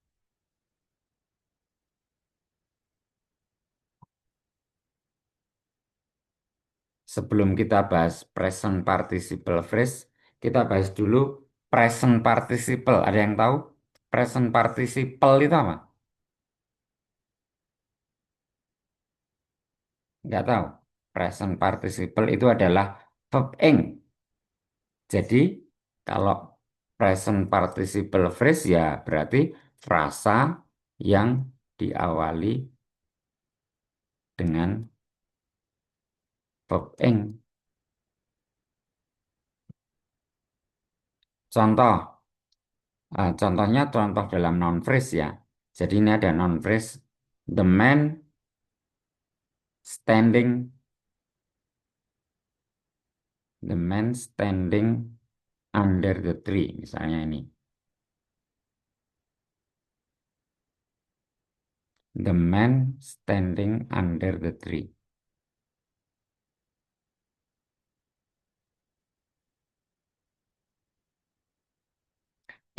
Sebelum kita bahas present participle phrase, kita bahas dulu present participle. Ada yang tahu present participle itu apa? Nggak tahu. Present participle itu adalah verb ing. Jadi kalau present participle phrase ya berarti frasa yang diawali dengan verb ing. Contoh, contohnya contoh dalam noun phrase ya. Jadi ini ada noun phrase, the man standing, the man standing under the tree, misalnya ini. The man standing under the tree.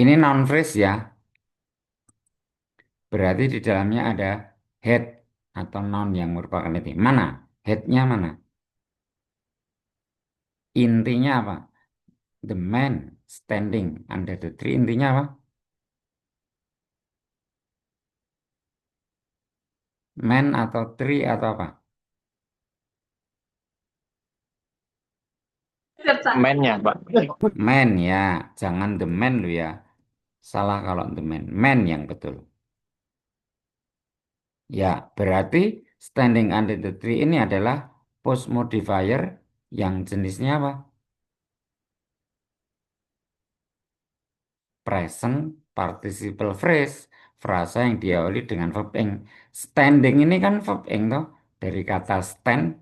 Ini noun phrase ya. Berarti di dalamnya ada head atau noun yang merupakan inti. Mana? Headnya mana? Intinya apa? The man standing under the tree. Intinya apa? Man atau tree atau apa? Man-nya, Pak. Man ya, jangan the man lu ya. Salah kalau the man. Man yang betul. Ya, berarti standing under the tree ini adalah post modifier yang jenisnya apa? Present participle phrase. Frasa yang diawali dengan verb ing. Standing ini kan verb ing toh. Dari kata stand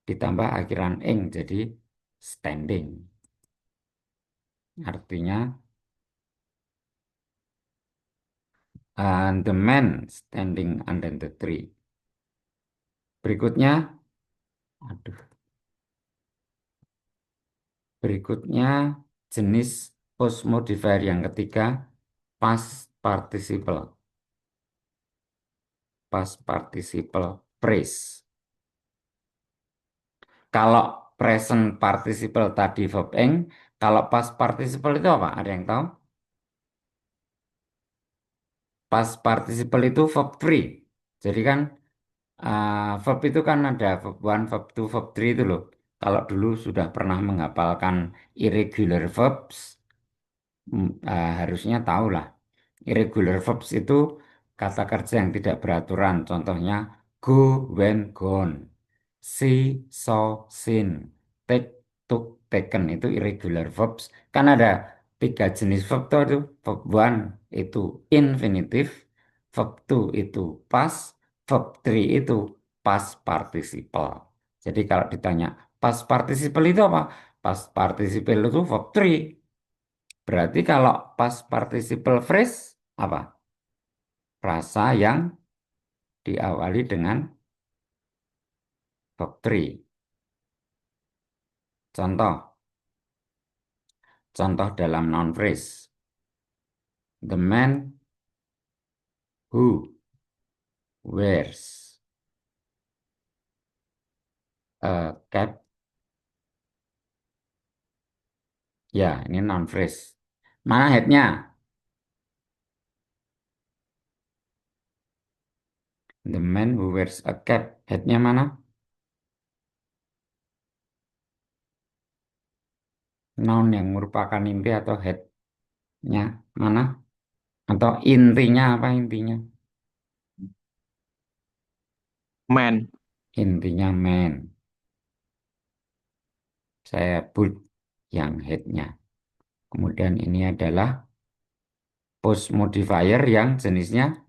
ditambah akhiran ing jadi standing. Artinya the man standing under the tree. Berikutnya, aduh, berikutnya jenis post modifier yang ketiga past participle. Past participle phrase. Kalau present participle tadi verb ing, kalau past participle itu apa? Ada yang tahu? Past participle itu verb free. Jadi kan verb itu kan ada verb one, verb two, verb three itu loh. Kalau dulu sudah pernah menghafalkan irregular verbs, harusnya tahu lah. Irregular verbs itu kata kerja yang tidak beraturan. Contohnya go, went, gone. See, saw, seen. Take, took, taken. Itu irregular verbs. Kan ada tiga jenis verb tuh itu. Verb one itu infinitive. Verb two itu past. Verb three itu past participle. Jadi kalau ditanya past participle itu apa? Past participle itu verb three. Berarti kalau past participle phrase apa? Frasa yang diawali dengan verb three. Contoh, contoh dalam noun phrase. The man who wears a cap. Ya, ini noun phrase. Mana headnya? The man who wears a cap. Headnya mana? Noun yang merupakan inti atau headnya mana? Atau intinya apa intinya? Man. Intinya man. Saya put yang headnya. Kemudian ini adalah post modifier yang jenisnya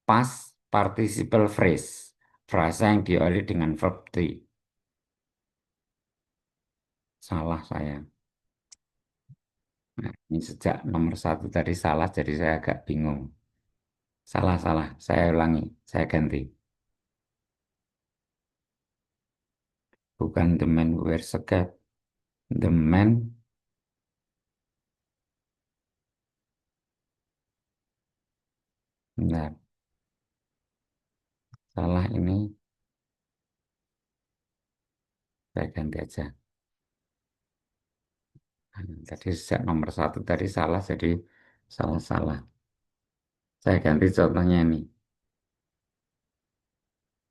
past participle phrase. Frasa yang diawali dengan verb to. Salah saya. Nah, ini sejak nomor satu tadi salah, jadi saya agak bingung. Salah, salah. Saya ulangi, saya ganti. Bukan the man who wears a cap. The man Bentar, salah ini saya ganti aja. Tadi sejak nomor satu tadi salah, jadi salah-salah. Saya ganti contohnya ini.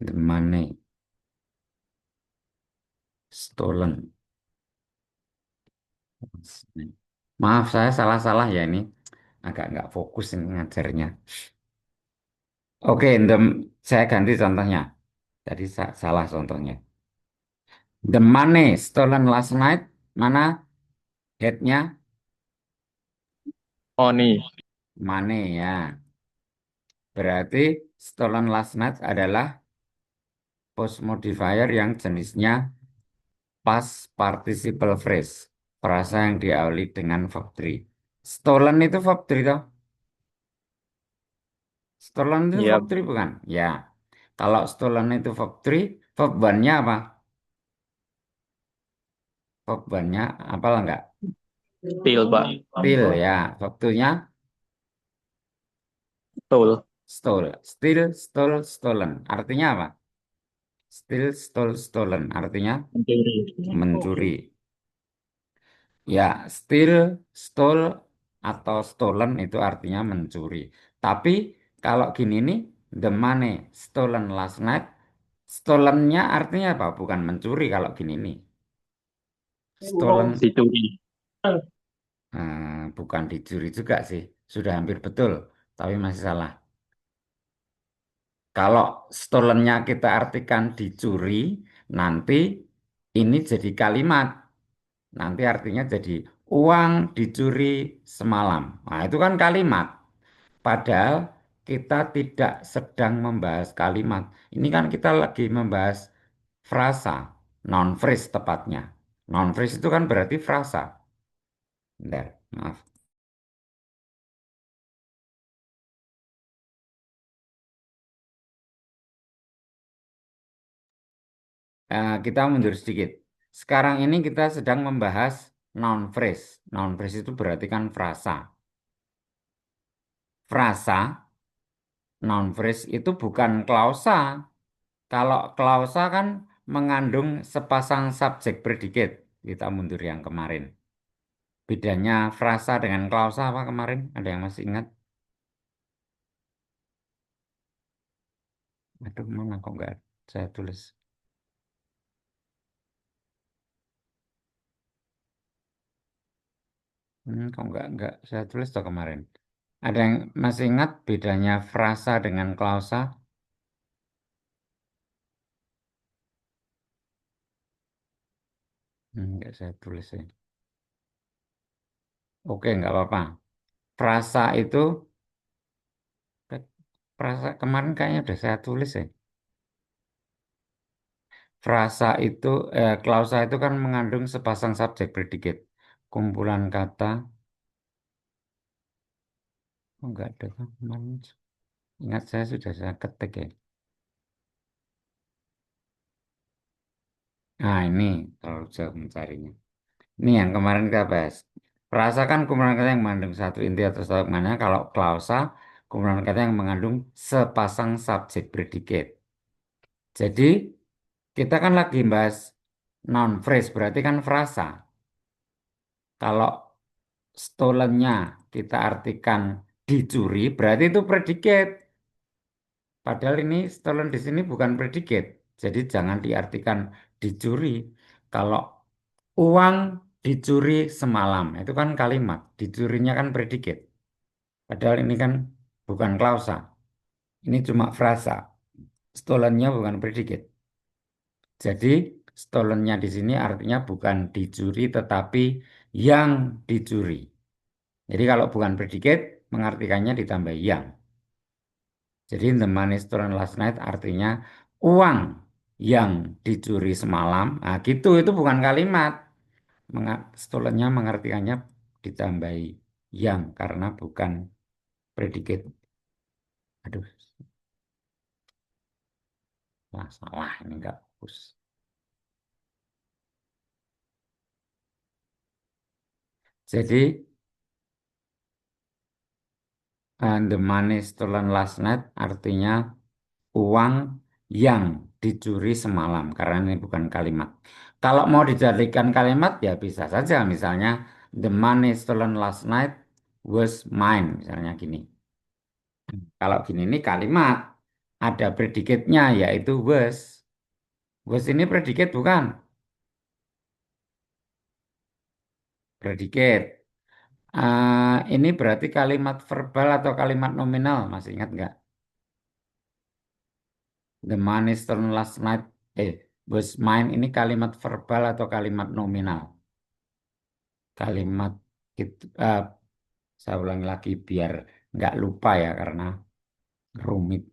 The money stolen. Maaf, saya salah-salah ya ini. Agak nggak fokus ini ngajarnya. Oke, saya ganti contohnya. Tadi salah contohnya. The money stolen last night. Mana headnya? Oni. Money ya. Berarti stolen last night adalah post modifier yang jenisnya past participle phrase. Frasa yang diawali dengan verb 3. Stolen itu verb 3 toh? Stolen itu Ya, verb 3 bukan? Ya. Kalau stolen itu verb 3, verb 1-nya apa? Verb 1-nya apa enggak? Til, Pak. Still ya. Verb 2-nya Betul. stole. Still, stole, stolen. Artinya apa? Still, stole, stolen. Artinya Mencuri. mencuri. Ya, steal, stole, atau stolen itu artinya mencuri. Tapi kalau gini nih, the money stolen last night Stolennya artinya apa? Bukan mencuri kalau gini nih. Stolen Dicuri. bukan dicuri juga sih. Sudah hampir betul, tapi masih salah. Kalau stolennya kita artikan dicuri, nanti ini jadi kalimat. Nanti artinya jadi uang dicuri semalam. Nah, itu kan kalimat. Padahal kita tidak sedang membahas kalimat. Ini kan kita lagi membahas frasa, non phrase tepatnya. Non phrase itu kan berarti frasa. Bentar, maaf. Kita mundur sedikit. Sekarang ini kita sedang membahas noun phrase. Noun phrase itu berarti kan frasa. Frasa, noun phrase itu bukan klausa. Kalau klausa kan mengandung sepasang subjek predikat. Kita mundur yang kemarin. Bedanya frasa dengan klausa apa kemarin? Ada yang masih ingat? Aduh, mana kok nggak saya tulis? Kok nggak saya tulis tuh kemarin? Ada yang masih ingat bedanya frasa dengan klausa? Nggak saya tulis ya. Oke, nggak apa-apa. Frasa itu, frasa kemarin kayaknya udah saya tulis ya. Frasa itu, klausa itu kan mengandung sepasang subjek predikat. Kumpulan kata, oh, nggak ada kan kemarin. Ingat saya sudah saya ketik ya. Nah ini, kalau jauh mencarinya. Ini yang kemarin kita bahas. Frasa kan kumpulan kata yang mengandung satu inti atau satu makna. Kalau klausa, kumpulan kata yang mengandung sepasang subjek predikat. Jadi, kita kan lagi bahas noun phrase, berarti kan frasa. Kalau stolennya kita artikan dicuri, berarti itu predikat. Padahal ini stolen di sini bukan predikat. Jadi jangan diartikan dicuri. Kalau uang dicuri semalam, itu kan kalimat. Dicurinya kan predikat. Padahal ini kan bukan klausa. Ini cuma frasa. Stolennya bukan predikat. Jadi stolennya di sini artinya bukan dicuri tetapi yang dicuri. Jadi kalau bukan predikat mengartikannya ditambah yang. Jadi the money stolen last night artinya uang yang dicuri semalam. Nah gitu itu bukan kalimat. Stolennya mengartikannya ditambahi yang karena bukan predikat. Aduh, salah ini enggak bagus. Jadi the money stolen last night artinya uang yang dicuri semalam karena ini bukan kalimat. Kalau mau dijadikan kalimat ya bisa saja misalnya the money stolen last night was mine misalnya gini. Kalau gini ini kalimat ada predikatnya yaitu was. Was ini predikat bukan? Predikat. Ini berarti kalimat verbal atau kalimat nominal masih ingat nggak? The money stolen last night was mine ini kalimat verbal atau kalimat nominal? Kalimat itu, saya ulangi lagi biar nggak lupa ya karena rumit.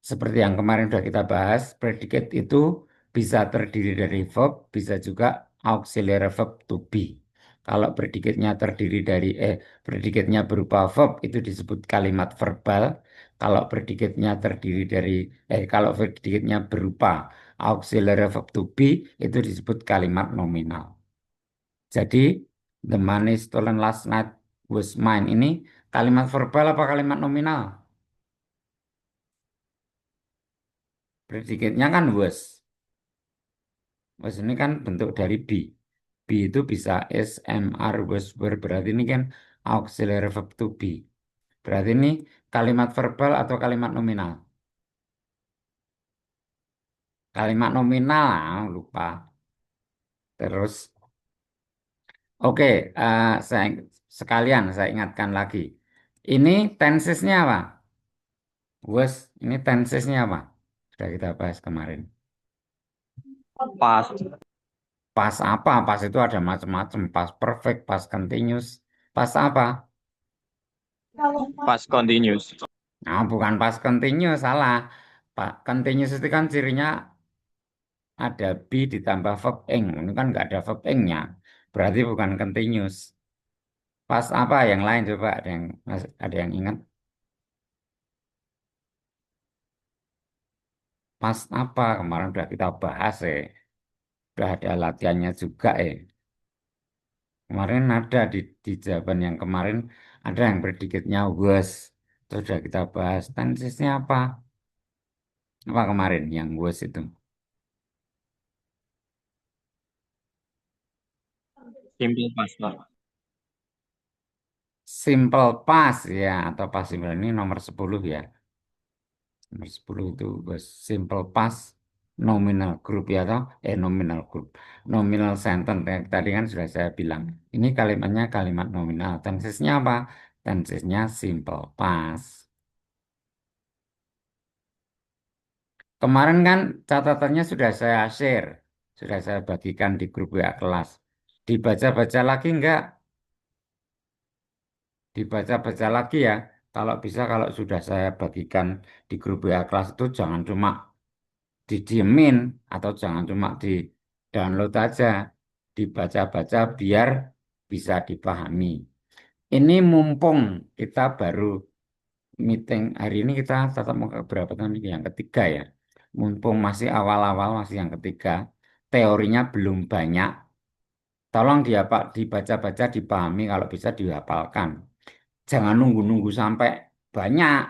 Seperti yang kemarin sudah kita bahas, predikat itu bisa terdiri dari verb, bisa juga auxiliary verb to be. Kalau predikatnya terdiri dari predikatnya berupa verb itu disebut kalimat verbal. Kalau predikatnya terdiri dari kalau predikatnya berupa auxiliary verb to be itu disebut kalimat nominal. Jadi the money stolen last night was mine ini kalimat verbal apa kalimat nominal? Predikatnya kan was. Was ini kan bentuk dari be. Be itu bisa is, am, are, was, were. Berarti ini kan auxiliary verb to be. Berarti ini kalimat verbal atau kalimat nominal? Kalimat nominal, lupa. Terus, oke, saya sekalian saya ingatkan lagi. Ini tensesnya apa? Wes, ini tensesnya apa? Sudah kita bahas kemarin. Pas. Pas apa? Pas itu ada macam-macam. Pas perfect, pas continuous. Pas apa? Pas continuous. Nah, bukan pas continuous, salah. Pak, continuous itu kan cirinya ada be ditambah verb ing. Ini kan nggak ada verb ing-nya. Berarti bukan continuous. Pas apa yang lain coba ada yang ingat? Pas apa? Kemarin udah kita bahas Udah ada latihannya juga Kemarin ada di jawaban yang kemarin ada yang predikatnya was. Terus sudah kita bahas tensesnya apa? Apa kemarin yang was itu? Simple pas, Pak. Simple past ya atau past simple ini nomor 10 ya. Nomor 10 itu was simple past nominal group ya atau nominal group. Nominal sentence tadi kan sudah saya bilang. Ini kalimatnya kalimat nominal. Tensesnya apa? Tensesnya simple past. Kemarin kan catatannya sudah saya share, sudah saya bagikan di grup WA kelas. Dibaca-baca lagi enggak? Dibaca-baca lagi ya. Kalau bisa kalau sudah saya bagikan di grup WA kelas itu jangan cuma didiemin atau jangan cuma di download aja. Dibaca-baca biar bisa dipahami. Ini mumpung kita baru meeting hari ini kita tetap mau ke berapa tadi? Yang ketiga ya. Mumpung masih awal-awal, masih yang ketiga, teorinya belum banyak. Tolong dibaca-baca, dipahami, kalau bisa dihafalkan. Jangan nunggu-nunggu sampai banyak.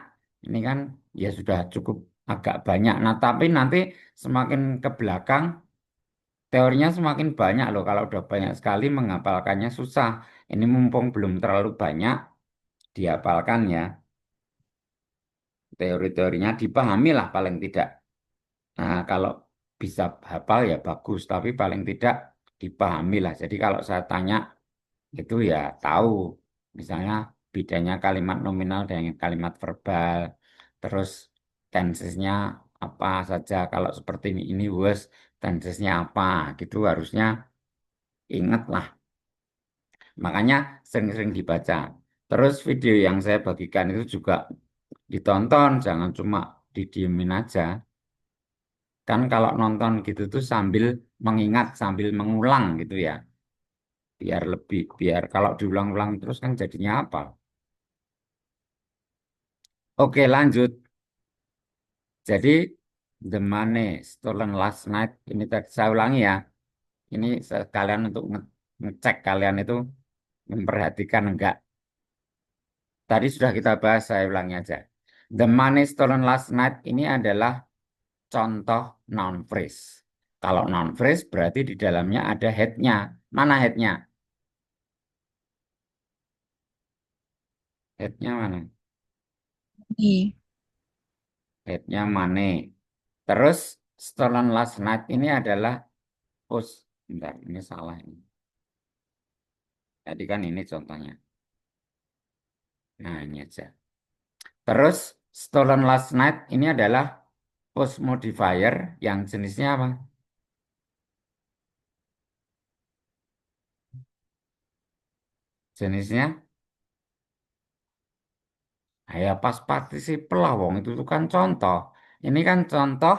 Ini kan ya sudah cukup agak banyak. Nah, tapi nanti semakin ke belakang, teorinya semakin banyak loh. Kalau udah banyak sekali, menghafalkannya susah. Ini mumpung belum terlalu banyak, dihafalkan ya. Teori-teorinya dipahami lah paling tidak. Nah, kalau bisa hafal ya bagus, tapi paling tidak dipahami lah. Jadi kalau saya tanya itu ya tahu, misalnya bedanya kalimat nominal dengan kalimat verbal, terus tensesnya apa saja. Kalau seperti ini was, tensesnya apa, gitu harusnya ingat lah. Makanya sering-sering dibaca. Terus video yang saya bagikan itu juga ditonton, jangan cuma didiemin aja. Kan kalau nonton gitu tuh sambil mengingat, sambil mengulang gitu ya. Biar kalau diulang-ulang terus kan jadinya apa? Oke, lanjut. Jadi, the money stolen last night, ini tadi saya ulangi ya. Ini kalian untuk ngecek kalian itu memperhatikan enggak. Tadi sudah kita bahas, saya ulangi aja. The money stolen last night ini adalah contoh noun phrase. Kalau noun phrase berarti di dalamnya ada head-nya. Mana head-nya? Head-nya mana? Nih. Head-nya money. Terus stolen last night ini adalah post. Bentar, ini salah ini. Tadi kan ini contohnya. Nah, ini aja. Terus stolen last night ini adalah post modifier yang jenisnya apa? Jenisnya ya pas participle lah, wong itu tuh kan contoh. Ini kan contoh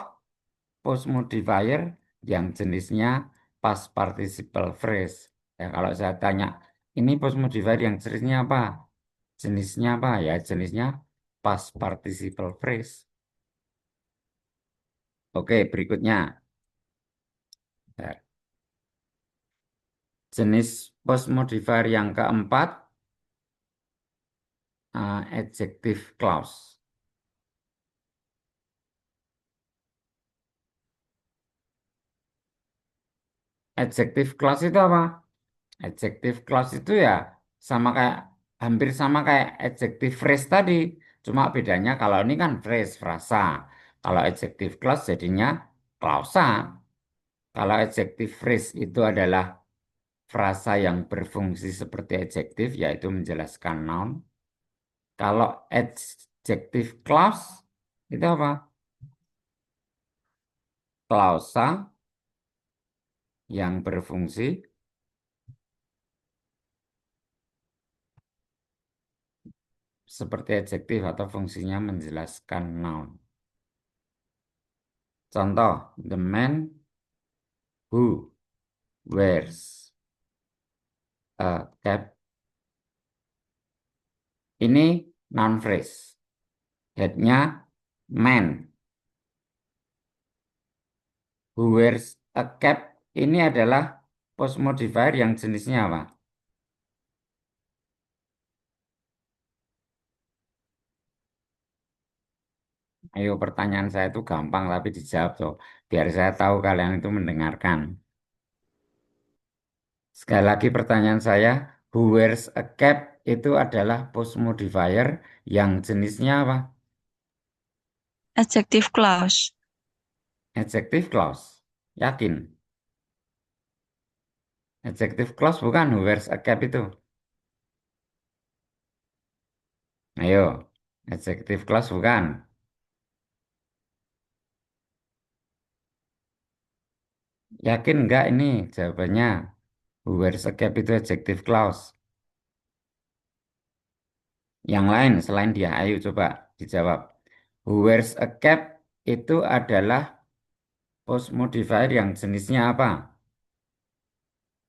post modifier yang jenisnya past participle phrase. Ya kalau saya tanya, ini post modifier yang jenisnya apa? Jenisnya apa? Ya jenisnya past participle phrase. Oke, berikutnya. Bentar. Jenis post modifier yang keempat, adjective clause. Adjective clause itu apa? Adjective clause itu ya sama kayak hampir sama kayak adjective phrase tadi. Cuma bedanya kalau ini kan phrase, frasa. Kalau adjective clause jadinya Klausa. Kalau adjective phrase itu adalah frasa yang berfungsi seperti adjektif, yaitu menjelaskan noun. Kalau adjective clause itu apa? Klausa yang berfungsi seperti adjektif atau fungsinya menjelaskan noun. Contoh, the man who wears a cap. Ini noun phrase. Headnya man. Who wears a cap ini adalah post modifier yang jenisnya apa? Ayo, pertanyaan saya itu gampang tapi dijawab tuh. Biar saya tahu kalian itu mendengarkan. Sekali lagi pertanyaan saya, who wears a cap itu adalah post modifier yang jenisnya apa? Adjective clause. Adjective clause. Yakin? Adjective clause bukan who wears a cap itu. Ayo, adjective clause bukan. Yakin enggak ini jawabannya? Who wears a cap itu adjective clause. Yang lain selain dia, ayo coba dijawab. Who wears a cap itu adalah post modifier yang jenisnya apa?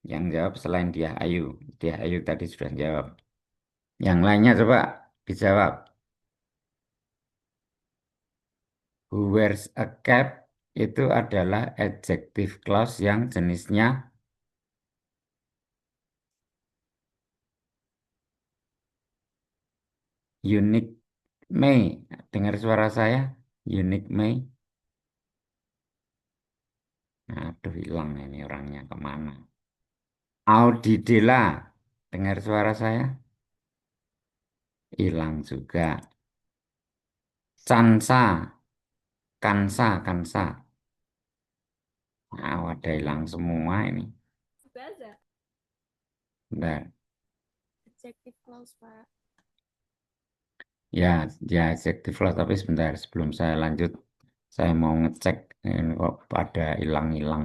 Yang jawab selain dia, ayo. Dia, ayo tadi sudah jawab. Yang lainnya coba dijawab. Who wears a cap itu adalah adjective clause yang jenisnya unique may. Dengar suara saya? Unique may. Aduh, hilang ini orangnya kemana? Audidela. Dengar suara saya? Hilang juga. Cansa. Kansa, kansa. Nah, ada hilang semua ini. Baza. Bentar. Adjective clause, Pak. Ya, ya adjective clause, tapi sebentar sebelum saya lanjut, saya mau ngecek ini kok pada hilang-hilang.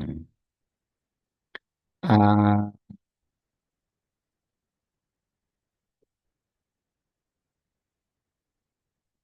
Eh,